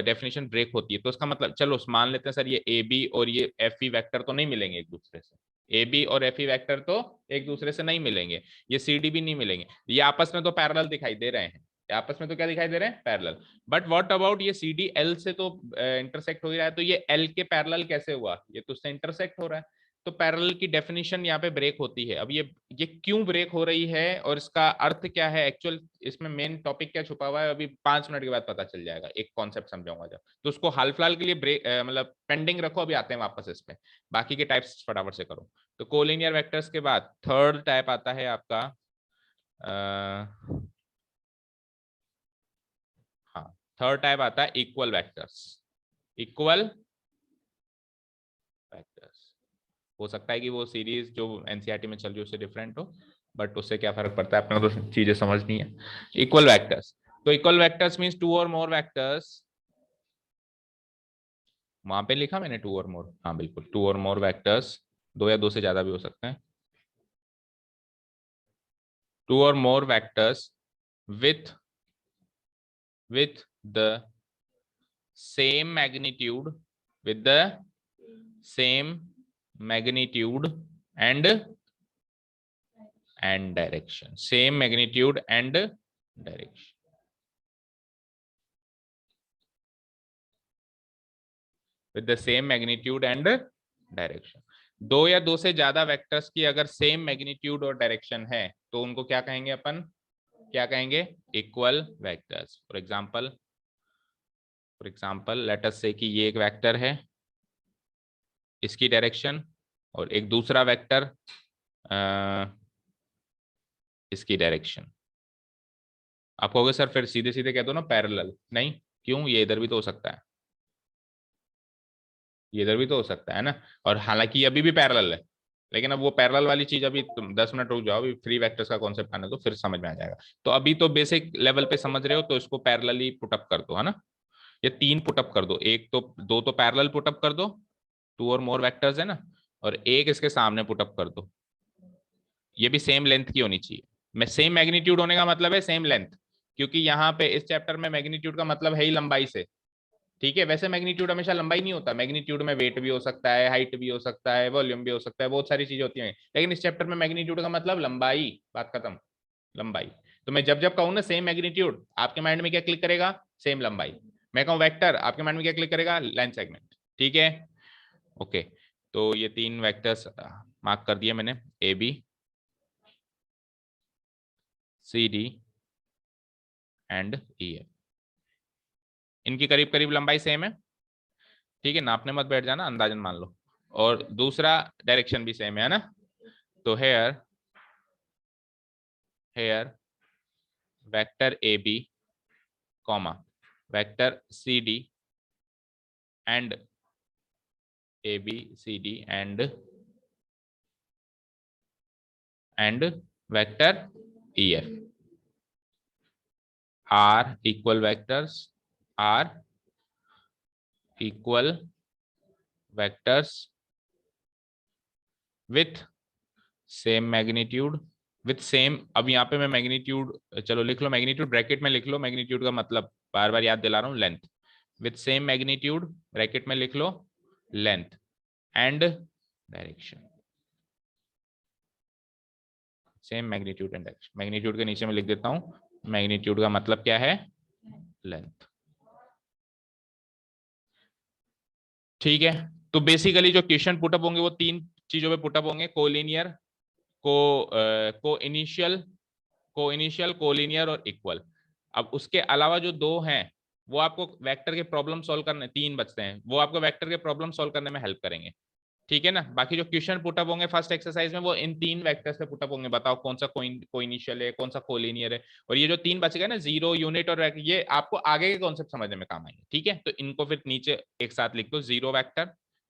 डेफिनेशन ब्रेक होती है। तो उसका मतलब चलो मान लेते हैं सर ये ए बी और ये एफ ई वेक्टर तो नहीं मिलेंगे एक दूसरे से, ए बी और एफ ई वेक्टर तो एक दूसरे से नहीं मिलेंगे, ये सी डी भी नहीं मिलेंगे, ये आपस में तो पैरेलल दिखाई दे रहे हैं, आपस में तो क्या दिखाई दे रहे हैं, पैरेलल। बट व्हाट अबाउट ये सी डी एल से तो इंटरसेक्ट हो ही रहा है, तो ये एल के पैरेलल कैसे हुआ, ये तो उससे इंटरसेक्ट हो रहा है। तो पैरेलल की डेफिनेशन यहाँ पे ब्रेक होती है। अब ये क्यों ब्रेक हो रही है और इसका अर्थ क्या है एक्चुअल, इसमें मेन टॉपिक क्या छुपा हुआ है, अभी 5 मिनट के बाद पता चल जाएगा, एक कॉन्सेप्ट समझाऊंगा जब। तो उसको हाल फिलहाल के लिए ब्रेक मतलब पेंडिंग रखो, अभी आते हैं वापस इस पे, बाकी के टाइप्स फटाफट से करो। तो कोलिनियर वेक्टर्स के बाद थर्ड टाइप आता है आपका, हाँ थर्ड टाइप आता है इक्वल वेक्टर्स। इक्वल वेक्टर्स हो सकता है कि वो सीरीज जो एनसीईआरटी में चल रही है उससे डिफरेंट हो, बट उससे क्या फर्क पड़ता है, अपने को तो चीजें समझनी है। इक्वल वेक्टर्स, तो इक्वल वेक्टर्स मींस टू और मोर वेक्टर्स, वहां पे लिखा मैंने टू और मोर, हाँ बिल्कुल, टू और मोर वेक्टर्स, दो या दो से ज्यादा भी हो सकते हैं। टू और more vectors with with the same magnitude, with the same magnitude and direction, same magnitude and direction. With the same magnitude and direction. दो या दो से ज्यादा वेक्टर्स की अगर सेम मैग्नीट्यूड और डायरेक्शन है तो उनको क्या कहेंगे अपन, क्या कहेंगे, equal vectors. For example let us say कि ये एक वेक्टर है, इसकी डायरेक्शन, और एक दूसरा वेक्टर इसकी डायरेक्शन। आप कहोगे सर फिर सीधे सीधे कह दो ना पैरेलल। नहीं, क्यों, ये इधर भी तो हो सकता है, ये इधर भी तो हो सकता है ना। और हालांकि अभी भी पैरेलल है, लेकिन अब वो पैरेलल वाली चीज अभी तुम 10 मिनट रुक जाओ, अभी फ्री वेक्टर्स का कॉन्सेप्ट आने दो, फिर समझ में आ जाएगा। तो अभी तो बेसिक लेवल पे समझ रहे हो, तो इसको पैरेलली पुटअप कर दो, है ना। ये तीन पुटअप कर दो, एक तो दो तो पैरेलल पुटअप कर दो, टू और मोर वेक्टर्स है ना, और एक इसके सामने पुटअप कर दो। ये भी सेम लेंथ की होनी चाहिए। मैं सेम मैग्नीट्यूड होने का मतलब है सेम लेंथ, क्योंकि यहाँ पे इस चैप्टर में मैग्नीट्यूड का मतलब है ही लंबाई से। ठीक है, वैसे मैग्नीट्यूड हमेशा लंबाई नहीं होता, मैग्नीट्यूड में वेट भी हो सकता है, हाइट भी हो सकता है, वॉल्यूम भी हो सकता है, बहुत सारी चीजें होती हैं, लेकिन इस चैप्टर में मैग्नीट्यूड का मतलब लंबाई, बात खत्म, लंबाई। तो मैं जब जब कहूँ ना सेम मैग्नीट्यूड, आपके माइंड में क्या क्लिक करेगा, सेम लंबाई। मैं कहूँ वेक्टर, आपके माइंड में क्या क्लिक करेगा, लेंथ सेगमेंट। ठीक है, ओके। तो ये तीन वेक्टर्स मार्क कर दिए मैंने, A B C D and E F. इनकी करीब करीब लंबाई सेम है। ठीक है, नापने मत बैठ जाना, अंदाजन मान लो। और दूसरा डायरेक्शन भी सेम है ना। तो here vector A B comma vector C D and A B C D and vector E F are equal vectors, are equal vectors with same magnitude, with same. अब यहाँ पे मैं मैग्नीट्यूड, चलो लिख लो मैग्नीट्यूड, ब्रैकेट में लिख लो, magnitude का मतलब बार बार याद दिला रहा हूँ, length. With same magnitude, bracket में लिख लो length and direction, same magnitude and direction. Magnitude के नीचे में लिख देता हूँ, मैग्नीट्यूड का मतलब क्या है, लेंथ। ठीक है, तो बेसिकली जो क्वेश्चन पुटअप होंगे वो तीन चीजों पे पुटअप होंगे, कोलिनियर, को इनिशियल, कोलिनियर और इक्वल। अब उसके अलावा जो दो हैं वो आपको वेक्टर के प्रॉब्लम सॉल्व करने, तीन बचते हैं, वो आपको वेक्टर के प्रॉब्लम सॉल्व करने में हेल्प करेंगे। ठीक है ना। बाकी जो क्वेश्चन पुटअप होंगे फर्स्ट एक्सरसाइज में वो इन तीन वेक्टर्स पे पुटअप होंगे। बताओ कौन सा को इनिशियल है, कौन सा कोलिनियर है। और ये जो तीन बच गए ना, जीरो, यूनिट और ये आपको आगे के कॉन्सेप्ट समझने में काम आएंगे। ठीक है, तो इनको फिर नीचे एक साथ लिख दो, zero vector,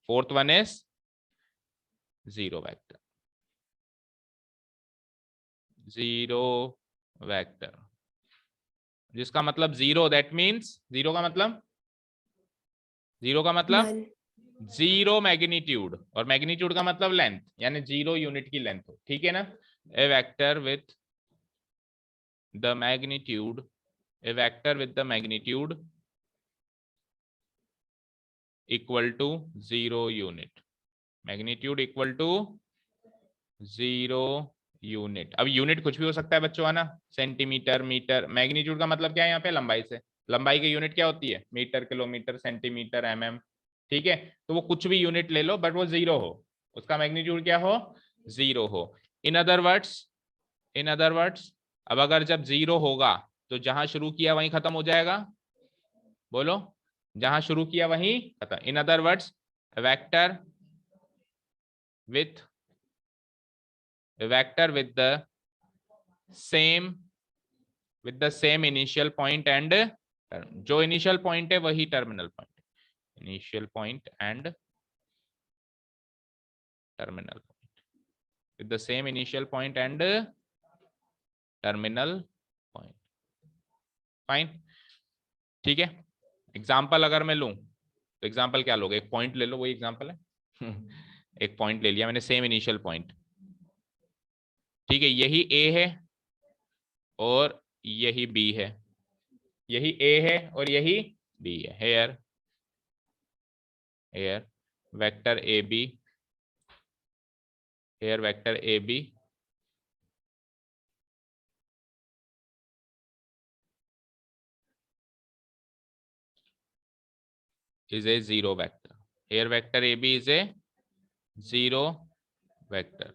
fourth one is zero vector, zero vector, जिसका मतलब जीरो, दैट मीन्स जीरो का मतलब, जीरो का मतलब नल। जीरो मैग्नीट्यूड, और मैग्नीट्यूड का मतलब लेंथ, यानी जीरो यूनिट की लेंथ हो। ठीक है ना। A vector with the magnitude, a vector with the magnitude equal to zero unit, magnitude equal to zero unit. अब यूनिट कुछ भी हो सकता है बच्चों, है ना, सेंटीमीटर, मीटर। मैग्नीट्यूड का मतलब क्या है यहाँ पे, लंबाई से। लंबाई की यूनिट क्या होती है, मीटर, किलोमीटर, सेंटीमीटर, एमएम। ठीक है, तो वो कुछ भी यूनिट ले लो बट वो जीरो हो, उसका मैग्नीट्यूड क्या हो, जीरो हो। इन अदर वर्ड्स, अब अगर जब जीरो होगा तो जहां शुरू किया वहीं खत्म हो जाएगा। बोलो, जहां शुरू किया वहीं खत्म। In other words, vector with the same initial point and, जो इनिशियल पॉइंट है वही terminal point, initial point and terminal point, with the same initial point and terminal point. Fine, ठीक है। एग्जाम्पल अगर मैं लूं तो एग्जाम्पल क्या लोगे, एक पॉइंट ले लो, वही एग्जाम्पल है। एक पॉइंट ले लिया मैंने, सेम इनिशियल पॉइंट। ठीक है, यही ए है और यही बी है, यही ए है और यही बी है। Here vector A B, here vector A B is a zero vector. Here vector AB is a zero vector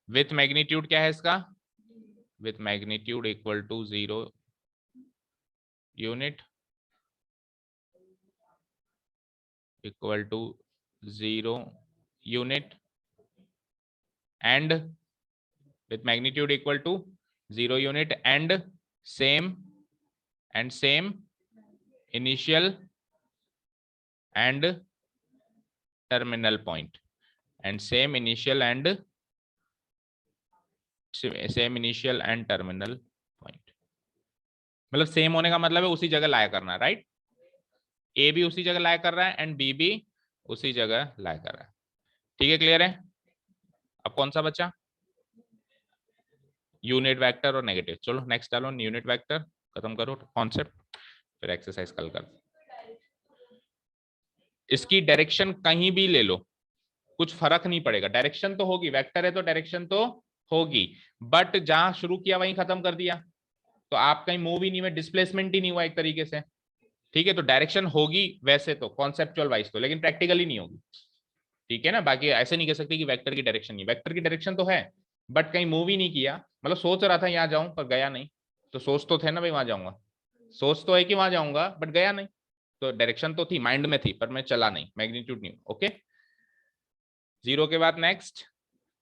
with magnitude क्या है इसका, with magnitude equal to 0 unit, equal to 0 unit and with magnitude equal to 0 unit and same initial and terminal point and same initial and terminal point। मतलब same होने का मतलब है उसी जगह लाया करना, राइट। ए भी उसी जगह लाया कर रहा है एंड बी भी उसी जगह लाया कर रहा है। ठीक है, क्लियर है। अब कौन सा बचा, यूनिट वेक्टर और नेगेटिव। चलो नेक्स्ट डालो, यूनिट वेक्टर खत्म करो कॉन्सेप्ट, फिर एक्सरसाइज कल कर। इसकी डायरेक्शन कहीं भी ले लो, कुछ फर्क नहीं पड़ेगा, डायरेक्शन तो होगी, वेक्टर है तो डायरेक्शन तो होगी, बट जहां शुरू किया वहीं खत्म कर दिया, तो आप कहीं मूव ही नहीं हुए, डिस्प्लेसमेंट ही नहीं हुआ एक तरीके से। ठीक है, तो डायरेक्शन होगी वैसे तो कॉन्सेप्चुअल वाइज तो, लेकिन प्रैक्टिकली नहीं होगी। ठीक है ना, बाकी ऐसे नहीं कह सकते कि वेक्टर की डायरेक्शन नहीं, वेक्टर की डायरेक्शन तो है बट कहीं मूव ही नहीं किया, मतलब सोच रहा था यहां जाऊं पर गया नहीं, तो सोच तो थे ना भाई वहां जाऊंगा, सोच तो है कि वहां जाऊंगा बट गया नहीं, तो डायरेक्शन तो थी, माइंड में थी पर मैं चला नहीं, मैग्नीट्यूड नहीं। ओके, जीरो के बाद next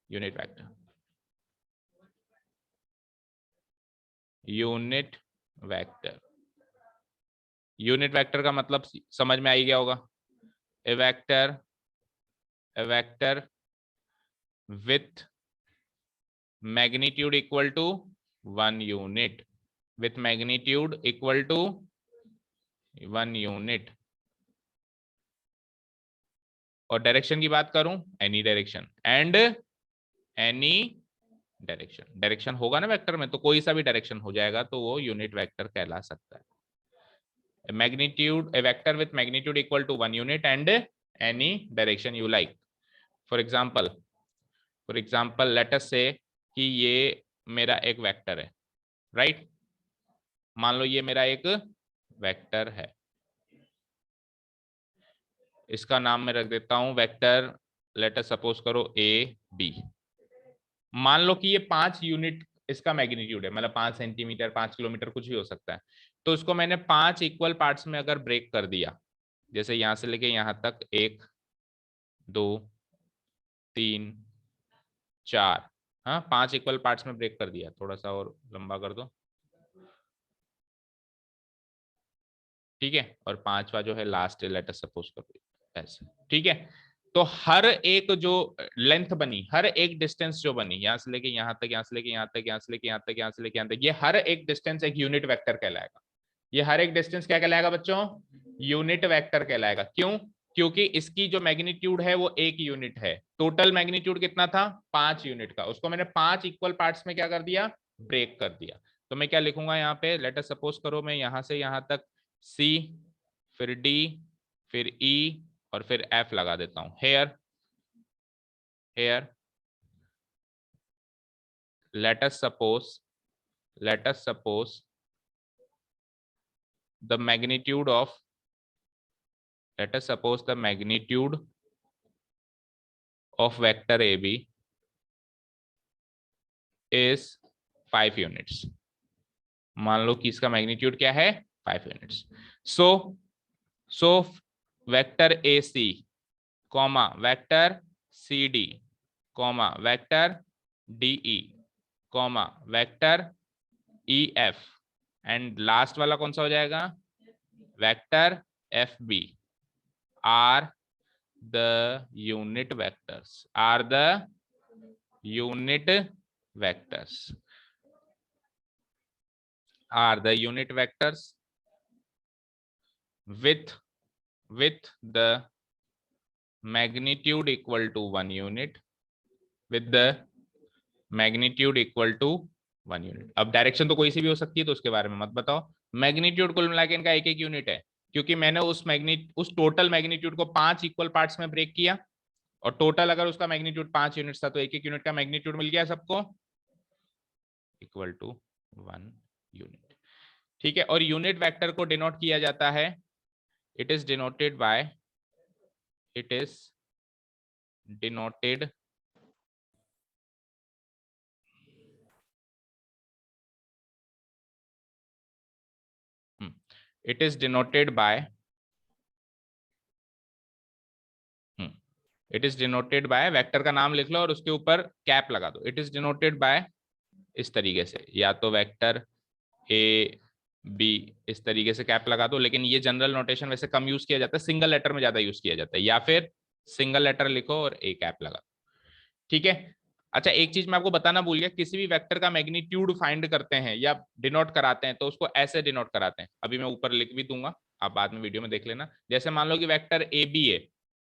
unit vector. Unit vector, unit vector का मतलब समझ में आ ही गया होगा, ए vector with magnitude equal to 1 unit, with magnitude equal to 1 unit। और डायरेक्शन की बात करूं, any direction and any direction, direction होगा ना वेक्टर में तो कोई सा भी डायरेक्शन हो जाएगा तो वो यूनिट वेक्टर कहला सकता है। Magnitude, a vector with magnitude equal to 1 unit and any direction you like. For example let us say कि ये मेरा एक वेक्टर है, राइट। मान लो ये मेरा एक वेक्टर है, इसका नाम मैं रख देता हूं वेक्टर, लेट अस सपोज करो ए बी। मान लो कि ये 5 यूनिट इसका मैग्नीट्यूड है, मतलब 5 सेंटीमीटर 5 किलोमीटर कुछ भी हो सकता है, तो इसको मैंने 5 इक्वल पार्ट्स में अगर ब्रेक कर दिया, जैसे यहां से लेके यहां तक 1 2 3 4, हाँ 5 इक्वल पार्ट्स में ब्रेक कर दिया, थोड़ा सा और लंबा कर दो, ठीक है, और 5वां जो है लास्ट लेट अस सपोज करो ऐसे। ठीक है, तो हर एक जो लेंथ बनी, हर एक डिस्टेंस जो बनी, यहां से लेके यहां तक, यहां से लेके यहां तक, यहां से लेके यहां तक, यहां से लेके यहां तक, ये हर एक डिस्टेंस एक यूनिट वेक्टर कहलाएगा। ये हर एक डिस्टेंस क्या कहलाएगा बच्चों, यूनिट वेक्टर कहलाएगा। क्यों, क्योंकि इसकी जो मैग्नीट्यूड है वो 1 यूनिट है, टोटल मैग्नीट्यूड कितना था 5 यूनिट का, उसको मैंने 5 इक्वल पार्ट्स में क्या कर दिया, ब्रेक कर दिया। तो मैं क्या लिखूंगा यहाँ पे, लेट अस सपोज करो मैं यहां से यहां तक C, फिर D, फिर E और फिर F लगा देता हूं। Here let us suppose the magnitude of, let us suppose the magnitude of vector AB is 5 units। मान लो कि इसका मैग्नीट्यूड क्या है 5 units. So vector AC comma vector CD comma vector DE comma vector EF and last वाला कौन सा हो जाएगा, vector FB are the unit vectors, are the unit vectors, are the unit vectors with the magnitude equal to 1 unit, with the magnitude equal to 1 unit। अब direction तो कोई सी भी हो सकती है तो उसके बारे में मत बताओ, मैग्नीट्यूड कुल मिला के इनका एक एक यूनिट है, क्योंकि मैंने उस टोटल मैग्नीट्यूड को 5 इक्वल पार्ट्स में ब्रेक किया, और टोटल अगर उसका मैग्नीट्यूड 5 यूनिट था तो एक एक यूनिट का मैग्नीट्यूड मिल गया सबको, इक्वल टू 1 यूनिट। ठीक है, और यूनिट वेक्टर को डिनोट किया जाता है, it is denoted bye, it is denoted it is denoted by it is denoted bye, vector का नाम लिख लो और उसके ऊपर कैप लगा दो, इट इज डिनोटेड बाय इस तरीके से, या तो वेक्टर ए बी इस तरीके से कैप लगा दो, लेकिन ये जनरल नोटेशन वैसे कम यूज किया जाता है, सिंगल लेटर में ज्यादा यूज किया जाता है, या फिर सिंगल लेटर लिखो और ए कैप लगा दो। ठीक है, अच्छा एक चीज मैं आपको बताना भूल गया, किसी भी वेक्टर का मैग्नीट्यूड फाइंड करते हैं या डिनोट कराते हैं तो उसको ऐसे डिनोट कराते हैं, अभी मैं ऊपर लिख भी दूंगा, आप बाद में वीडियो में देख लेना। जैसे मान लो कि वेक्टर ए बी है,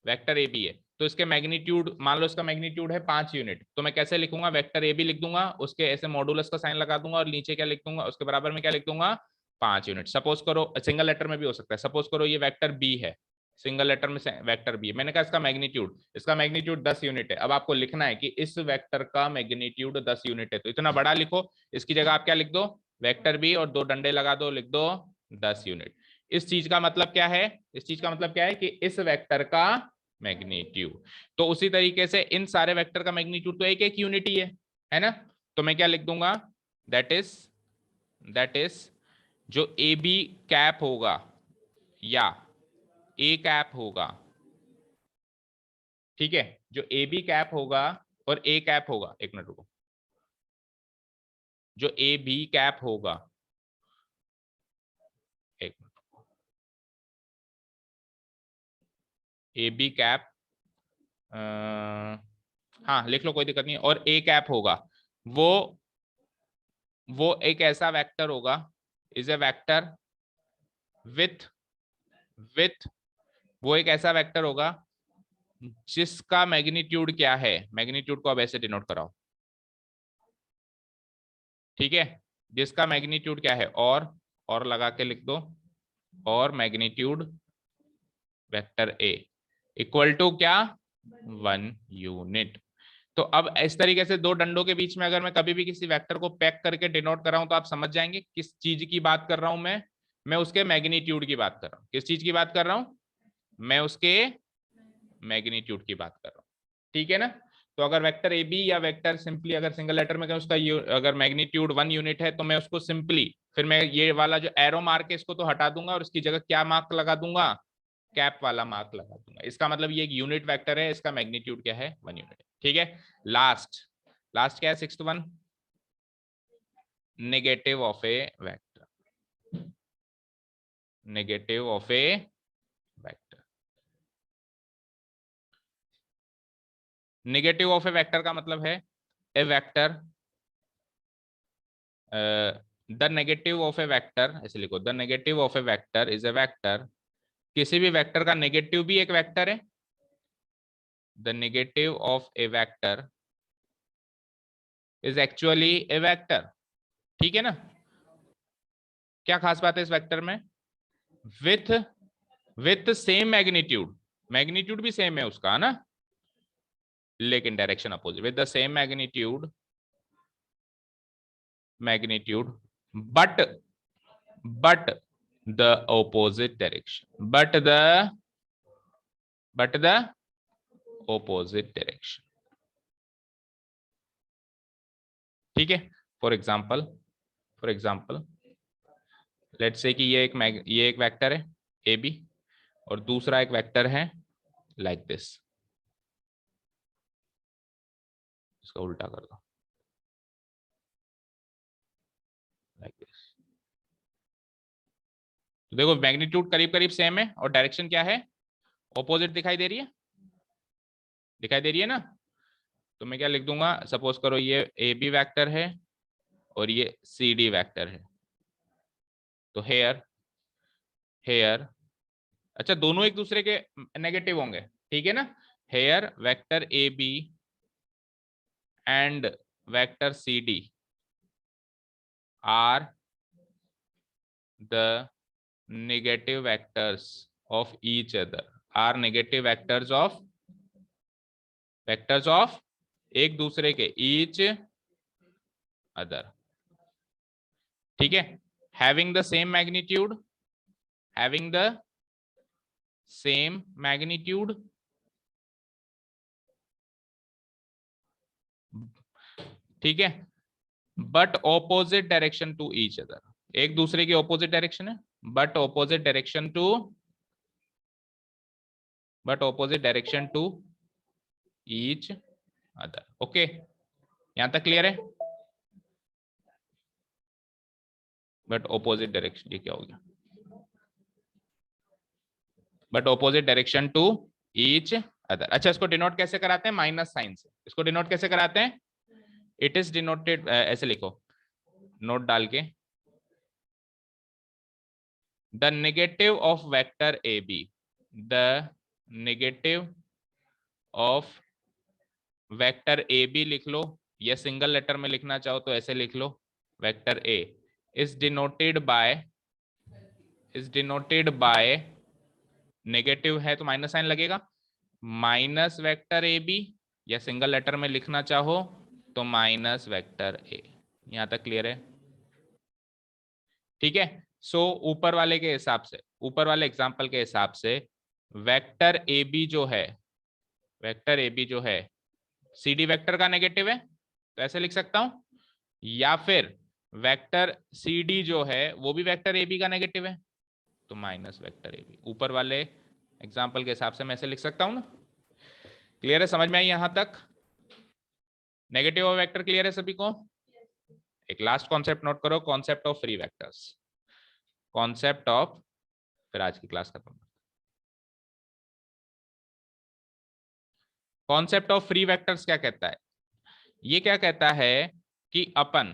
वेक्टर ए बी है, तो इसके मैग्नीट्यूड, मान लो इसका मैग्नीट्यूड है 5 यूनिट, तो मैं कैसे लिखूंगा, वेक्टर ए बी लिख दूंगा, उसके ऐसे मॉडुलस का साइन लगा दूंगा और नीचे क्या लिख दूंगा, उसके बराबर में क्या लिख दूंगा, 5 यूनिट। सपोज करो, सिंगल लेटर में भी हो सकता है, सपोज करो ये वेक्टर बी है, सिंगल लेटर में वेक्टर बी है, मैंने कहा इसका मैग्नीट्यूड 10 यूनिट है। अब आपको लिखना है कि इस वेक्टर का मैग्नीट्यूड 10 यूनिट है, तो इतना बड़ा लिखो, इसकी जगह आप क्या लिख दो, वेक्टर बी और 2 डंडे लगा दो, लिख दो 10 यूनिट। इस चीज का मतलब क्या है, इस चीज का मतलब क्या है कि इस वेक्टर का मैग्नीट्यूड, तो उसी तरीके से इन सारे वेक्टर का मैग्नीट्यूड तो एक एक यूनिट ही है ना, तो मैं क्या लिख दूंगा, दैट इज जो ए बी कैप होगा या ए कैप होगा, ठीक है, जो ए बी कैप होगा और ए कैप होगा, एक मिनट रुको, जो ए बी कैप होगा, एक मिनट, ए बी कैप, हाँ लिख लो कोई दिक्कत नहीं, और ए कैप होगा, वो एक ऐसा वेक्टर होगा, is a vector with with वो एक ऐसा वेक्टर होगा जिसका मैग्नीट्यूड क्या है, मैग्नीट्यूड को अब ऐसे डिनोट कराओ, ठीक है, जिसका मैग्नीट्यूड क्या है, और लगा के लिख दो, और magnitude vector A equal to क्या, 1 यूनिट। तो अब इस तरीके से 2 डंडों के बीच में अगर मैं कभी भी किसी वेक्टर को पैक करके डिनोट कर रहा हूं तो आप समझ जाएंगे किस चीज की बात कर रहा हूं मैं उसके मैग्नीट्यूड की बात कर रहा हूं, किस चीज की बात कर रहा हूं, मैं उसके मैग्नीट्यूड की बात कर रहा हूं, ठीक है ना। तो अगर वेक्टर ए बी या वेक्टर सिंपली अगर सिंगल लेटर में उसका अगर मैग्नीट्यूड 1 यूनिट है तो मैं उसको सिंपली, फिर मैं ये वाला जो एरो मार्क है इसको तो हटा दूंगा और इसकी जगह क्या मार्क लगा दूंगा, कैप वाला मार्क लगा दूंगा, इसका मतलब ये एक यूनिट वेक्टर है, इसका मैग्नीट्यूड क्या है, 1 यूनिट, ठीक है। लास्ट क्या है, 6th one, negative of a vector, negative of a vector, negative of a vector का मतलब है a vector, the negative of a vector, ऐसे लिखो, the negative of a vector is a vector, किसी भी वेक्टर का नेगेटिव भी एक वेक्टर है, the negative of a vector is actually a vector, ठीक है ना। क्या खास बात है इस वेक्टर में, विथ सेम मैग्नीट्यूड, मैग्नीट्यूड भी सेम है उसका, है ना, लेकिन direction opposite, with the same magnitude but the opposite direction, but the opposite direction, ठीक है। फॉर एग्जाम्पल लेट्स से कि ये एक वेक्टर है ए बी और दूसरा एक वेक्टर है लाइक दिस, इसका उल्टा कर दो लाइक दिस, तो देखो मैग्नीट्यूड करीब करीब सेम है और डायरेक्शन क्या है, ऑपोजिट दिखाई दे रही है ना। तो मैं क्या लिख दूंगा, सपोज करो ये ए बी वेक्टर है और ये सी डी वेक्टर है, तो हेयर अच्छा दोनों एक दूसरे के नेगेटिव होंगे, ठीक है ना, here vector A B and vector C D are the negative vectors of each other are negative vectors of एक दूसरे के each other, ठीक है, having the same magnitude, ठीक है, but opposite direction to each other, एक दूसरे की ऑपोजिट डायरेक्शन है, but opposite direction to each other. Okay, यहां तक क्लियर है? बट ऑपोजिट डायरेक्शन, ये क्या हो गया? But opposite direction to each other. अच्छा, इसको डिनोट कैसे कराते हैं? माइनस साइन से। इसको डिनोट कैसे कराते हैं? इट इज डिनोटेड, ऐसे लिखो नोट डाल के, the negative of vector A B, the negative of vector A B लिख लो, या सिंगल लेटर में लिखना चाहो तो ऐसे लिख लो, vector A is denoted by negative है तो माइनस साइन लगेगा, माइनस वेक्टर ए बी, या सिंगल लेटर में लिखना चाहो तो माइनस वेक्टर ए। यहां तक क्लियर है? ठीक है। सो ऊपर वाले के हिसाब से, ऊपर वाले एग्जांपल के हिसाब से वेक्टर ए बी जो है सी डी वेक्टर का नेगेटिव है तो ऐसे लिख सकता हूं, या फिर वेक्टर सी डी जो है वो भी वेक्टर ए बी का नेगेटिव है तो माइनस वेक्टर ए बी। ऊपर वाले एग्जांपल के हिसाब से मैं ऐसे लिख सकता हूं ना। क्लियर है? समझ में आई यहां तक? नेगेटिव ऑफ वेक्टर क्लियर है सभी को? एक लास्ट कॉन्सेप्ट नोट करो, concept of free vectors, concept of, फिर आज की क्लास खत्म। कॉन्सेप्ट ऑफ फ्री वेक्टर्स क्या कहता है? ये क्या कहता है कि अपन,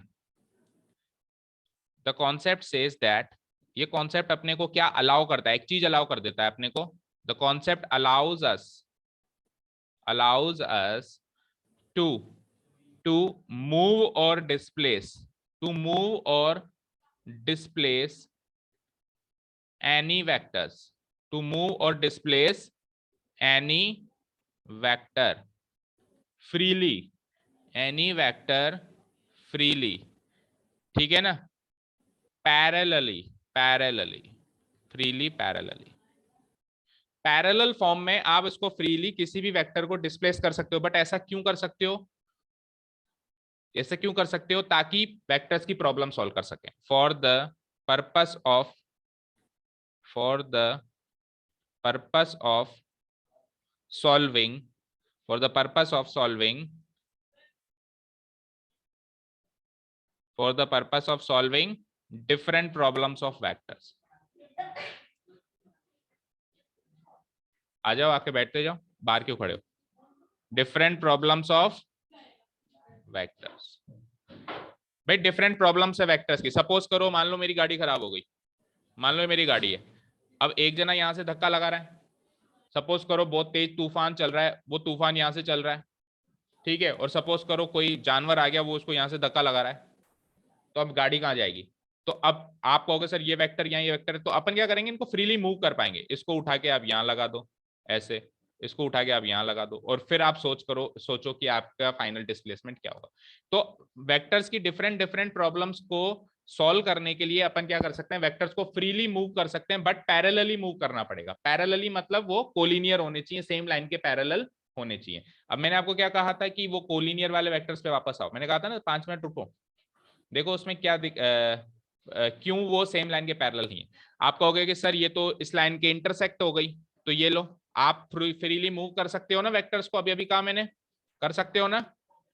द कॉन्सेप्ट सेज दैट, ये कॉन्सेप्ट अपने को क्या अलाउ करता है? एक चीज अलाउ कर देता है अपने को, the concept allows us to move और displace any vectors, to move or displace any vector freely, ठीक है ना, पैरेलली, पैरेलल फॉर्म में आप इसको फ्रीली किसी भी वेक्टर को डिस्प्लेस कर सकते हो। बट ऐसा क्यों कर सकते हो? ताकि वेक्टर्स की प्रॉब्लम सॉल्व कर सकें, for the purpose of solving different problems of vectors। आ जाओ, आके बैठते जाओ, बाहर क्यों खड़े हो? Different problems of vectors. भाई डिफरेंट प्रॉब्लम्स है वेक्टर्स की। सपोज करो, मान लो मेरी गाड़ी खराब हो गई, मान लो मेरी गाड़ी है, अब एक जना यहां से धक्का लगा रहा है, सपोज करो बहुत तेज तूफान चल रहा है, वो तूफान यहां से चल रहा है, ठीक है, और सपोज करो कोई जानवर आ गया, वो उसको यहां से धक्का लगा रहा है, तो अब गाड़ी कहां जाएगी? तो अब आप कहोगे सर ये वेक्टर यहाँ, ये वेक्टर है, तो अपन क्या करेंगे, इनको फ्रीली मूव कर पाएंगे। इसको उठा के आप यहाँ लगा दो ऐसे, इसको उठा के आप यहाँ लगा दो, और फिर आप सोचो कि आपका फाइनल डिस्प्लेसमेंट क्या होगा। तो वेक्टर्स की डिफरेंट प्रॉब्लम्स को सॉल्व करने के लिए अपन क्या कर सकते हैं, वेक्टर्स को फ्रीली मूव कर सकते हैं, बट पैरेलली मूव करना पड़ेगा। पैरेलली मतलब वो कोलिनियर होने चाहिए, सेम लाइन के पैरेलल होने चाहिए। अब मैंने आपको क्या कहा था कि वो कोलिनियर वाले वेक्टर्स पे वापस आओ, मैंने कहा था ना 5 मिनट रुको, देखो उसमें क्या क्यों वो सेम लाइन के पैरेलल नहीं है। आप कहोगे कि सर ये तो इस लाइन के इंटरसेक्ट हो गई, तो ये लो, आप फ्रीली मूव कर सकते हो ना वेक्टर्स को, अभी अभी कहा मैंने, कर सकते हो ना,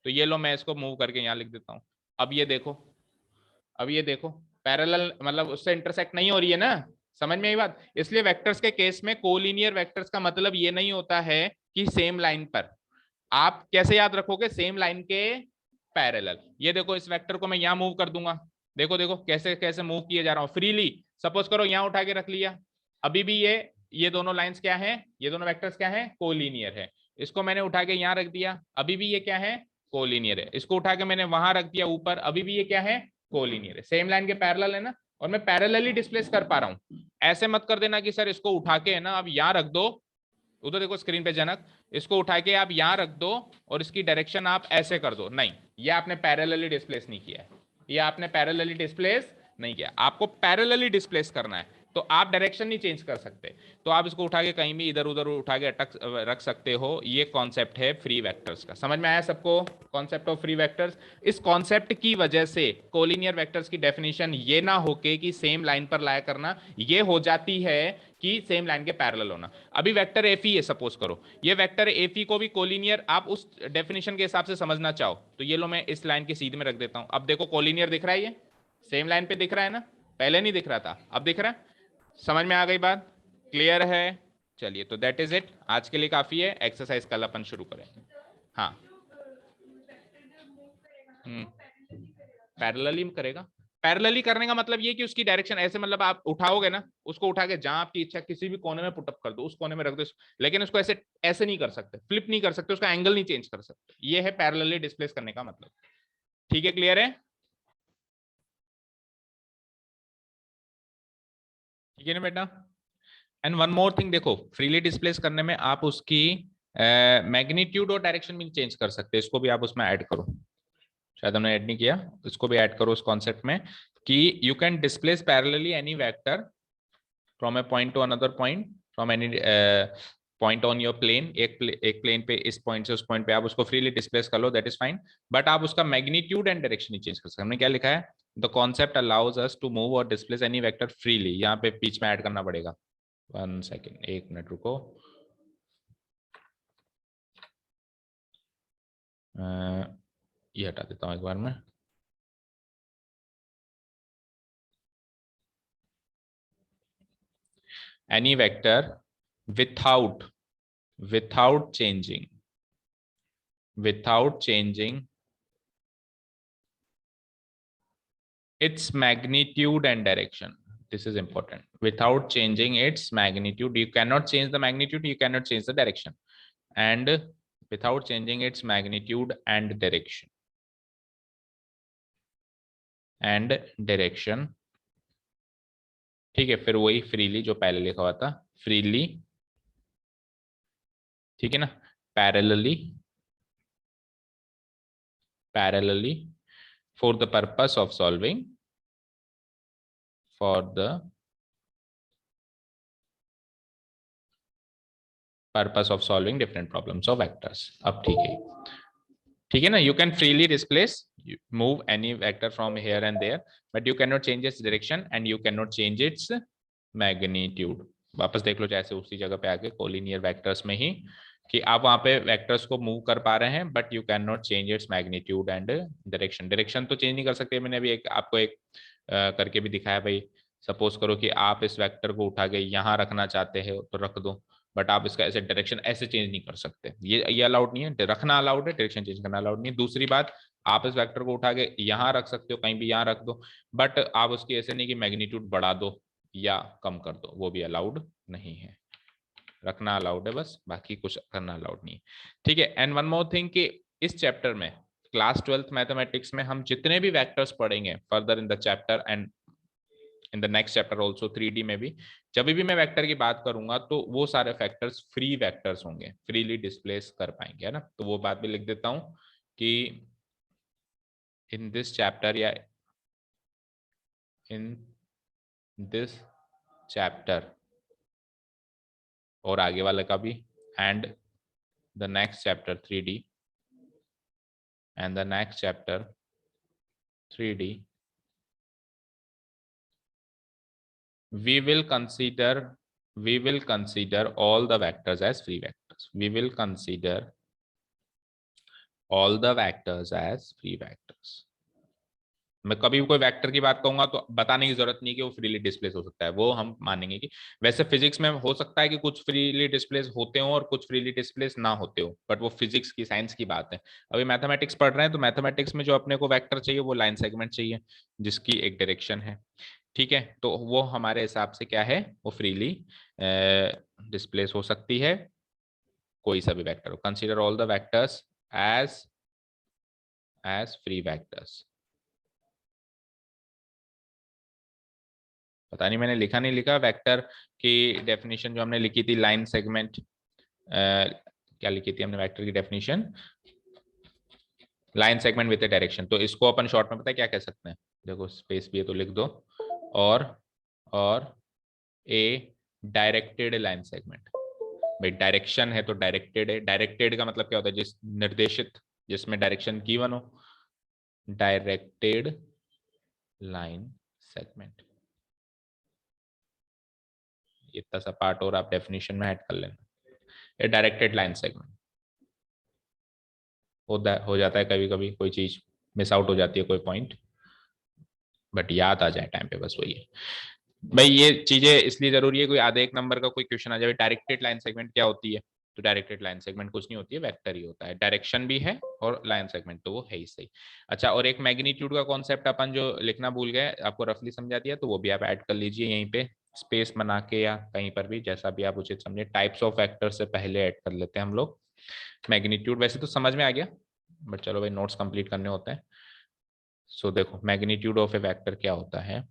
तो ये लो मैं इसको मूव करके यहाँ लिख देता हूँ। अब ये देखो पैरेलल मतलब उससे इंटरसेक्ट नहीं हो रही है ना, समझ में आई बात? इसलिए वेक्टर्स के केस में कोलिनियर वेक्टर्स का मतलब ये नहीं होता है कि सेम लाइन पर। आप कैसे याद रखोगे? सेम लाइन के पैरेलल। ये देखो इस वेक्टर को मैं यहां मूव कर दूंगा, देखो कैसे कैसे मूव किए जा रहा हूं फ्रीली। सपोज करो यहां उठा के रख लिया, अभी भी ये दोनों लाइंस क्या है, ये दोनों वेक्टर्स क्या है, कोलिनियर है। इसको मैंने उठा के यहां रख दिया, अभी भी ये क्या है, कोलिनियर है। इसको उठा के मैंने वहां रख दिया ऊपर, अभी भी ये क्या है, कोलिनियर है, सेम लाइन के पैरेलल है ना। और मैं पैरेलली डिस्प्लेस कर पा रहा हूं। ऐसे मत कर देना कि सर इसको उठा के है ना आप यहां रख दो, उधर देखो स्क्रीन पे जनक, इसको उठा के आप यहां रख दो और इसकी डायरेक्शन आप ऐसे कर दो। नहीं, ये आपने पैरेलली डिस्प्लेस नहीं किया है, ये आपने पैरेलली डिस्प्लेस नहीं किया। आपको पैरेलली डिस्प्लेस करना है तो आप डायरेक्शन नहीं चेंज कर सकते, तो आप इसको उठा के कहीं भी इधर उधर उठा के अटक रख सकते हो। ये कॉन्सेप्ट है फ्री वेक्टर्स का। समझ में आया सबको कॉन्सेप्ट ऑफ फ्री वेक्टर्स? इस कॉन्सेप्ट की वजह से कोलिनियर वेक्टर्स की डेफिनेशन ये ना होके कि सेम लाइन पर लाया करना, ये हो जाती है कि सेम लाइन के पैरेलल होना। अभी वेक्टर एफ ही है, सपोज करो ये वेक्टर एफ ही को भी कोलिनियर आप उस डेफिनेशन के हिसाब से समझना चाहो तो ये लो मैं इस लाइन के सीध में रख देता हूं। अब देखो कोलिनियर दिख रहा है, ये सेम लाइन पे दिख रहा है ना, पहले नहीं दिख रहा था, अब दिख रहा है। समझ में आ गई बात? क्लियर है? चलिए तो दैट इज इट, आज के लिए काफी है। एक्सरसाइज कल अपन शुरू करेंगे। हाँ पैरेलली करेगा। पैरेलली करने का मतलब ये कि उसकी डायरेक्शन ऐसे, मतलब आप उठाओगे ना उसको, उठा के जहां आपकी इच्छा किसी भी कोने में पुटअप कर दो, उस कोने में रख दो, लेकिन उसको ऐसे ऐसे नहीं कर सकते, फ्लिप नहीं कर सकते, उसका एंगल नहीं चेंज कर सकते। ये है पैरेलली डिस्प्लेस करने का मतलब। ठीक है, क्लियर है? ठीक है ना बेटा? एंड वन मोर थिंग, देखो फ्रीली डिस्प्लेस करने में आप उसकी मैग्नीट्यूड और डायरेक्शन भी चेंज कर सकते हैं, इसको भी आप उसमें ऐड करो। शायद हमने ऐड नहीं किया, इसको भी ऐड करो उस कॉन्सेप्ट में कि you can displace parallelly any vector from a point to another point from any point on your plane. एक प्लेन पे इस पॉइंट से उस पॉइंट पे आप उसको फ्रीली डिस्प्लेस कर लो, दैट इज फाइन, बट आप उसका मैग्नीट्यूड एंड डायरेक्शन नहीं चेंज कर सकते। हमने क्या लिखा है? The concept allows us to move और डिस्प्लेस एनी वेक्टर फ्रीली। यहाँ पे बीच में ऐड करना पड़ेगा, 1 सेकेंड, 1 मिनट रुको। ये हटा देता हूँ एक बार में। Any vector without changing its magnitude and direction. This is important. Without changing its magnitude, you cannot change the magnitude, you cannot change the direction, and without changing its magnitude and direction ठीक है, फिर वही freely जो पहले लिखा हुआ था, freely, ठीक है ना, parallelly for the purpose of solving different problems of vectors. अब ठीक है ना, you can freely displace, move any vector from here and there, but you cannot change its direction and you cannot change its magnitude. वापस देख लो जैसे उसी जगह पे आके कोलिनियर वेक्टर्स में ही कि आप वहां पे वेक्टर्स को मूव कर पा रहे हैं, but you can not change its magnitude and direction तो चेंज नहीं कर सकते। मैंने अभी आपको एक करके भी दिखाया भाई। सपोज करो कि आप इस वेक्टर को उठा के यहाँ रखना चाहते हैं तो रख दो, बट आप इसका ऐसे डायरेक्शन ऐसे चेंज नहीं कर सकते, ये अलाउड नहीं है। रखना अलाउड है, डायरेक्शन चेंज करना अलाउड नहीं है। दूसरी बात, आप इस वेक्टर को उठा के यहाँ रख सकते हो, कहीं भी यहाँ रख दो, बट आप उसकी ऐसे नहीं कि मैग्नीट्यूड बढ़ा दो या कम कर दो, वो भी अलाउड नहीं है। रखना अलाउड है बस, बाकी कुछ करना अलाउड नहीं है। ठीक है। एंड वन मोर थिंग कि इस चैप्टर में क्लास 12th मैथमेटिक्स में हम जितने भी वेक्टर्स पढ़ेंगे further in the chapter and in the next chapter also 3D में भी, जब भी मैं वेक्टर की बात करूंगा तो वो सारे फैक्टर्स फ्री वेक्टर्स होंगे, फ्रीली डिस्प्लेस कर पाएंगे, है ना। तो वो बात भी लिख देता हूं कि इन दिस चैप्टर या इन दिस चैप्टर और आगे वाले का भी, and the next chapter 3D and the next chapter 3D, we will consider all the vectors as free vectors. We will consider all the vectors as free vectors. मैं कभी भी कोई vector की बात कहूंगा तो बताने की जरूरत नहीं कि वो फ्रीली डिस्प्लेस हो सकता है, वो हम मानेंगे कि वैसे फिजिक्स में हो सकता है कि कुछ फ्रीली डिस्प्लेस होते हो और कुछ फ्रीली डिस्प्लेस ना होते हो, बट वो फिजिक्स की साइंस की बात है। अभी मैथमेटिक्स पढ़ रहे हैं तो मैथमेटिक्स में जो अपने को वेक्टर चाहिए वो लाइन सेगमेंट चाहिए जिसकी एक डायरेक्शन है, ठीक है। तो वो हमारे हिसाब से क्या है, वो फ्रीली डिस्प्लेस हो सकती है कोई सा भी vector. Consider all the vectors as free vectors. पता नहीं मैंने लिखा नहीं लिखा, वेक्टर की डेफिनेशन जो हमने लिखी थी लाइन सेगमेंट, क्या लिखी थी हमने वेक्टर की definition, line segment with direction. तो इसको अपन शॉर्ट में पता है क्या कह सकते हैं, देखो स्पेस भी है तो लिख दो, और ए डायरेक्टेड लाइन सेगमेंट। भाई डायरेक्शन है तो डायरेक्टेड है, डायरेक्टेड का मतलब क्या होता है, जिस निर्देशित, जिसमें डायरेक्शन की वन हो, डायरेक्टेड लाइन सेगमेंट। इतना सा पार्ट और आप डेफिनेशन में ऐड कर लेना, ये डायरेक्टेड लाइन सेगमेंट। हो जाता है कभी कभी कोई चीज मिस आउट हो जाती है, कोई पॉइंट, बट याद आ जाए टाइम पे, बस वही है भाई। ये चीजें इसलिए जरूरी है, कोई आधे एक नंबर का कोई क्वेश्चन आ जाए डायरेक्टेड लाइन सेगमेंट क्या होती है, तो डायरेक्टेड लाइन सेगमेंट कुछ नहीं होती है, वेक्टर ही होता है, डायरेक्शन भी है और लाइन सेगमेंट तो वो है ही सही। अच्छा, और एक मैग्नीट्यूड का कॉन्सेप्ट अपन जो लिखना भूल गए, आपको रफली समझा दिया, तो वो भी आप ऐड कर लीजिए यहीं पे स्पेस बना के या कहीं पर भी, जैसा भी आप उचित समझे। टाइप्स ऑफ वेक्टर से पहले ऐड कर लेते हैं हम लोग मैग्नीट्यूड। वैसे तो समझ में आ गया, बट चलो भाई नोट्स कंप्लीट करने होते हैं। सो देखो मैग्नीट्यूड ऑफ ए वेक्टर क्या होता है,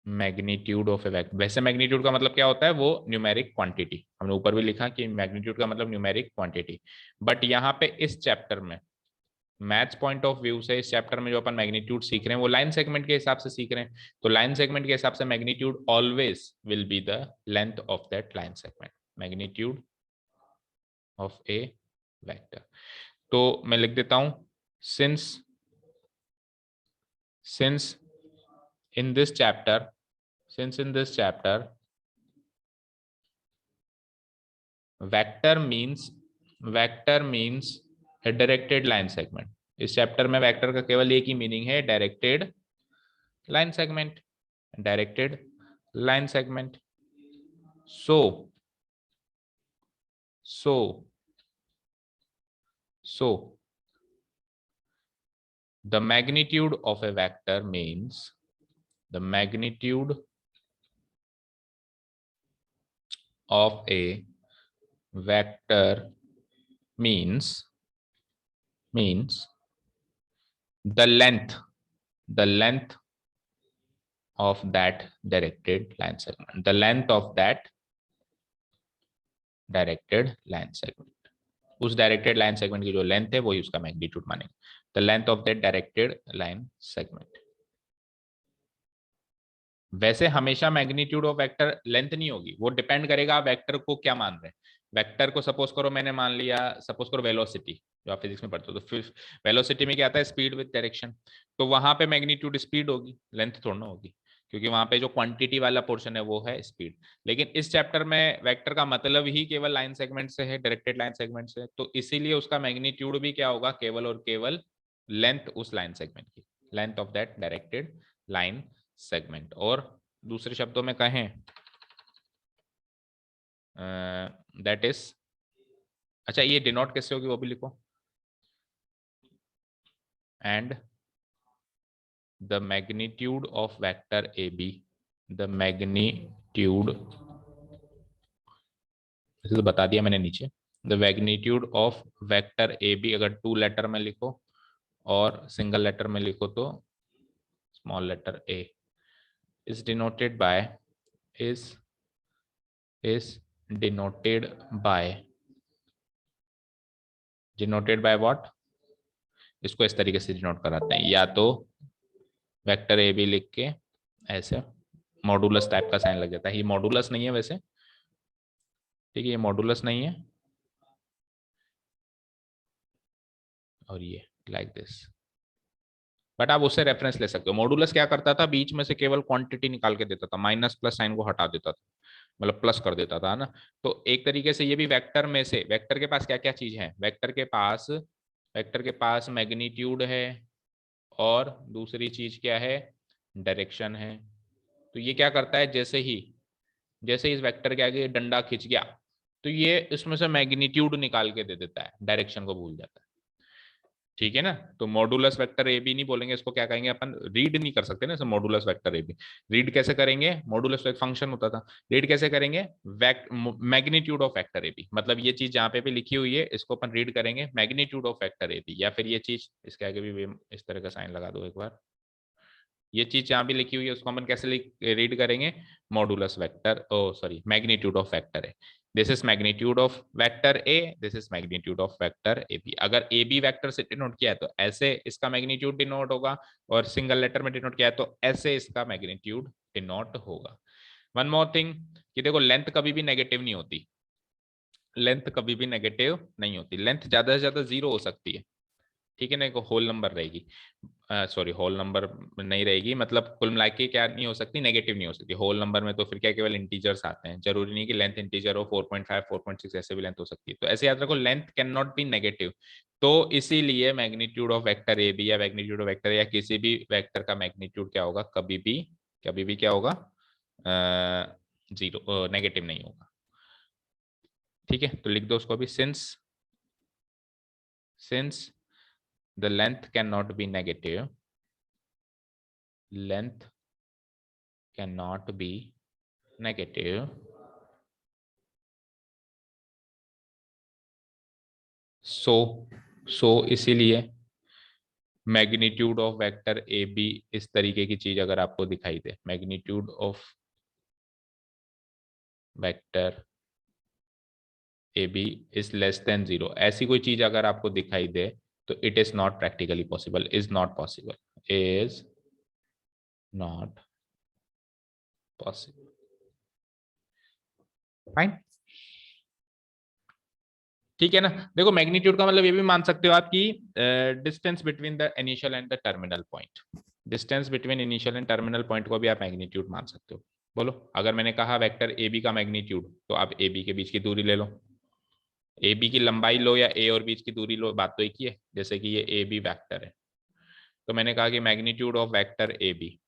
मैग्नीट्यूड ऑफ ए वेक्टर, वैसे मैग्नीट्यूड का मतलब क्या होता है, वो न्यूमेरिक क्वांटिटी, हमने ऊपर भी लिखा कि मैग्नीट्यूड का मतलब न्यूमेरिक क्वांटिटी। बट यहाँ पे इस चैप्टर में मैथ्स पॉइंट ऑफ व्यू से इस चैप्टर में जो अपन मैग्नीट्यूड सीख रहे हैं वो लाइन सेगमेंट के हिसाब से सीख रहे हैं, तो लाइन सेगमेंट के हिसाब से magnitude always will be the length of that line segment, magnitude of a vector. तो मैं लिख देता हूं, since in this chapter since in this chapter vector means a directed line segment, इस चैप्टर में वेक्टर का केवल एक ही मीनिंग है, directed line segment, directed line segment. so the magnitude of a vector means the magnitude of a vector means the length of that directed line segment, the length of that directed line segment, उस directed line segment की जो length है वही उसका magnitude मानेंगे, the length of that directed line segment. वैसे हमेशा magnitude of vector length नहीं होगी, वो डिपेंड करेगा आप वेक्टर को क्या मान रहे हैं। वेक्टर को सपोज करो मैंने मान लिया, सपोज करो वेलोसिटी, जो आप फिजिक्स में पढ़ते हो, तो फिर वेलोसिटी में क्या आता है, स्पीड विद डायरेक्शन, तो वहां पे मैग्नीट्यूड स्पीड होगी, लेंथ थोड़ा ना होगी, क्योंकि वहां पे जो क्वांटिटी वाला पोर्शन है वो है स्पीड। लेकिन इस चैप्टर में वेक्टर का मतलब ही केवल लाइन सेगमेंट से है, डायरेक्टेड लाइन सेगमेंट से, तो इसीलिए उसका मैग्नीट्यूड भी क्या होगा, केवल और केवल लेंथ उस लाइन सेगमेंट की, length of that directed line segment. और दूसरे शब्दों में कहें दैट इज, अच्छा ये डिनोट कैसे होगी वो भी लिखो, and the magnitude of vector A B, the magnitude, तो बता दिया मैंने नीचे, the magnitude of vector A B, अगर 2 लेटर में लिखो और सिंगल लेटर में लिखो तो small letter A, is denoted by is denoted by what, इसको इस तरीके से डिनोट कराते हैं, या तो वेक्टर ए बी लिख के ऐसे मॉडुलस टाइप का साइन लग जाता है, ये मॉडुलस नहीं है वैसे, ठीक है, ये मॉडुलस नहीं है, और ये लाइक दिस, बट आप उससे रेफरेंस ले सकते हो। मॉडुलस क्या करता था, बीच में से केवल क्वांटिटी निकाल के देता था, माइनस प्लस साइन को हटा देता था, मतलब प्लस कर देता था ना। तो एक तरीके से ये भी वेक्टर में से, वेक्टर के पास क्या क्या चीज है, वेक्टर के पास मैग्नीट्यूड है, और दूसरी चीज क्या है, डायरेक्शन है। तो ये क्या करता है, जैसे इस वेक्टर के आगे डंडा खिंच गया, तो ये इसमें से मैग्नीट्यूड निकाल के दे देता है, डायरेक्शन को भूल जाता है, ठीक है ना। तो मॉडुलस वेक्टर ए बी नहीं बोलेंगे इसको, क्या कहेंगे अपन, रीड नहीं कर सकते ना इसे, modulus vector A B read कैसे करेंगे, मॉडुलस तो एक फंक्शन होता था, रीड कैसे करेंगे, magnitude of vector A B, मतलब ये चीज जहां पे भी लिखी हुई है इसको अपन रीड करेंगे magnitude of vector A B, या फिर ये चीज इसके आगे भी इस तरह का साइन लगा दो एक बार, ये चीज यहाँ भी लिखी हुई है, उसको अपन कैसे रीड करेंगे, modulus vector, oh sorry magnitude of vector है। This is magnitude of vector A, this is magnitude of vector A B. अगर ए बी वेक्टर से डिनोट किया है तो ऐसे इसका मैग्नीट्यूड डिनोट होगा, और सिंगल लेटर में डिनोट किया है तो ऐसे इसका मैग्नीट्यूड डिनोट होगा। वन मोर थिंग कि देखो लेंथ कभी भी नेगेटिव नहीं होती, लेंथ कभी भी नेगेटिव नहीं होती, लेंथ ज्यादा से ज्यादा 0 हो सकती है, ठीक है ना, होल नंबर रहेगी, सॉरी होल नंबर नहीं रहेगी, मतलब कुल मिला के क्या नहीं हो सकती, नेगेटिव नहीं हो सकती। होल नंबर में तो फिर क्या केवल इंटीजर्स आते हैं, जरूरी नहीं कि लेंथ इंटीजर हो, 4.5 4.6 ऐसे भी लेंथ हो सकती है। तो ऐसे याद रखो length can not be negative, तो इसीलिए magnitude of vector A B या मैग्नीट्यूड ऑफ वेक्टर या किसी भी वेक्टर का मैग्नीट्यूड क्या होगा, कभी भी क्या होगा, 0 नेगेटिव नहीं होगा। ठीक है, तो लिख दो उसको अभी, since the length cannot be negative, length cannot be negative, so इसीलिए magnitude of vector A B, इस तरीके की चीज अगर आपको दिखाई दे, magnitude of vector A B is less than 0, ऐसी कोई चीज अगर आपको दिखाई दे तो it is not practically possible, is not possible, is not possible. Fine, ठीक है ना। देखो मैग्नीट्यूड का मतलब ये भी मान सकते हो आप कि distance between the initial and the terminal point, distance between initial and terminal point को भी आप मैग्नीट्यूड मान सकते हो। बोलो, अगर मैंने कहा वेक्टर ए बी का मैग्नीट्यूड, तो आप ए बी के बीच की दूरी ले लो, ए बी की लंबाई लो या ए और बीच की दूरी लो, बात तो एक ही है। जैसे कि ये ए बी वैक्टर है, तो मैंने कहा कि magnitude of vector A B,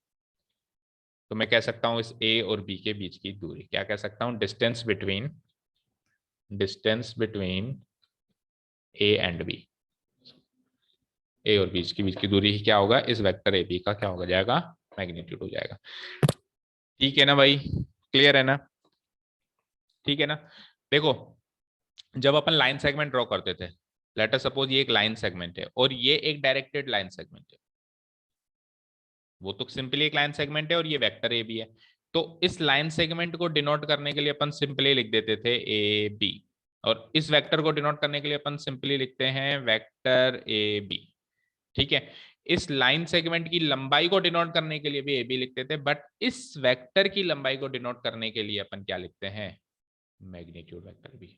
तो मैं कह सकता हूं इस ए और बी के बीच की दूरी, क्या कह सकता हूं, distance between A and B, A और बीच की दूरी क्या होगा, इस वेक्टर ए बी का क्या होगा जाएगा, मैग्नीट्यूड हो जाएगा। ठीक है ना भाई, क्लियर है ना, ठीक है ना। देखो जब अपन लाइन सेगमेंट ड्रॉ करते थे, लेट अस सपोज ये एक लाइन सेगमेंट है और ये एक डायरेक्टेड लाइन सेगमेंट है, वो तो सिंपली एक लाइन सेगमेंट है और ये वेक्टर ए बी है, तो इस लाइन सेगमेंट को डिनोट करने के लिए अपन सिंपली लिख देते थे ए बी, और इस वेक्टर को डिनोट करने के लिए अपन सिंपली लिखते हैं वेक्टर ए बी। ठीक है, इस लाइन सेगमेंट की लंबाई को डिनोट करने के लिए भी ए बी लिखते थे, बट इस वेक्टर की लंबाई को डिनोट करने के लिए अपन क्या लिखते हैं, मैग्नीट्यूड वेक्टर बी।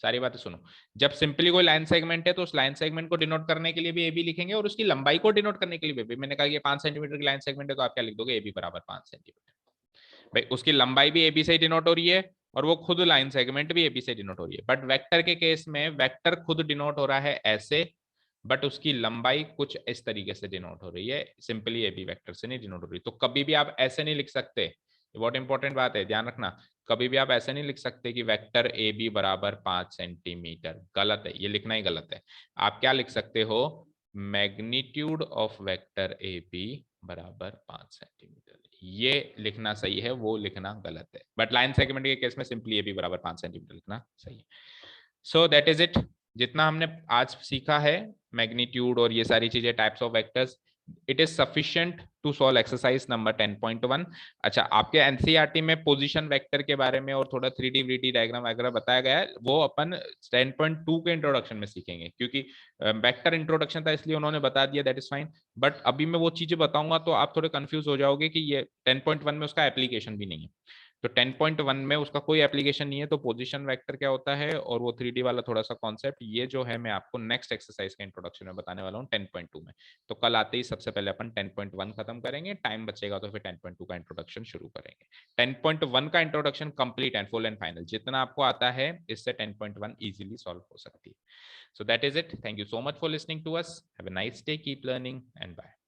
सारी बातें सुनो, जब सिंपली कोई लाइन सेगमेंट है तो उस लाइन सेगमेंट को डिनोट करने के लिए भी ए बी लिखेंगे, और उसकी लंबाई को डिनोट करने के लिए भी। मैंने कहा ये 5 सेंटीमीटर की लाइन सेगमेंट है, तो आप क्या लिख दोगे, ए बी बराबर 5 सेंटीमीटर। भाई उसकी लंबाई भी ए बी से डिनोट हो रही है, और वो खुद लाइन सेगमेंट भी ए बी से डिनोट हो रही है। बट वेक्टर के केस में वेक्टर खुद डिनोट हो रहा है ऐसे, बट उसकी लंबाई कुछ इस तरीके से डिनोट हो रही है, सिंपली ए बी वेक्टर से नहीं डिनोट हो रही। तो कभी भी आप ऐसे नहीं लिख सकते, बहुत इंपॉर्टेंट बात है, ध्यान रखना, कभी भी आप ऐसे नहीं लिख सकते कि वेक्टर ए बी बराबर 5 सेंटीमीटर, गलत है, ये लिखना ही गलत है। आप क्या लिख सकते हो, magnitude of vector A B बराबर 5 सेंटीमीटर, ये लिखना सही है, वो लिखना गलत है। बट लाइन सेगमेंट के केस में सिंपली ए बी बराबर 5 सेंटीमीटर लिखना सही है। सो दैट इज इट, जितना हमने आज सीखा है मैग्नीट्यूड और ये सारी चीजें, types of vectors, it is sufficient to solve exercise number 10.1। अच्छा, आपके एनसीईआरटी में पोजीशन वेक्टर के बारे में और थोड़ा 3D व्रीडी डायग्राम वगैरह बताया गया है, वो अपन 10.2 के इंट्रोडक्शन में सीखेंगे, क्योंकि वेक्टर इंट्रोडक्शन था इसलिए उन्होंने बता दिया, दैट इज फाइन। बट अभी मैं वो चीजें बताऊंगा तो आप थोड़े कंफ्यूज हो जाओगे कि ये 10.1 में उसका एप्लीकेशन भी नहीं है। तो 10.1 में उसका कोई एप्लीकेशन नहीं है, तो पोजीशन वेक्टर क्या होता है और वो 3D वाला थोड़ा सा कॉन्सेप्ट, ये जो है मैं आपको नेक्स्ट एक्सरसाइज के इंट्रोडक्शन में बताने वाला हूँ 10.2 में। तो कल आते ही सबसे पहले अपन 10.1 खत्म करेंगे, टाइम बचेगा तो फिर 10.2 का इंट्रोडक्शन शुरू करेंगे। 10.1 का introduction complete and full and final, जितना आपको आता है इससे 10.1 इजीली सॉल्व हो सकती है। So that is it. Thank you so much for listening to us. Have a nice day. Keep learning and bye.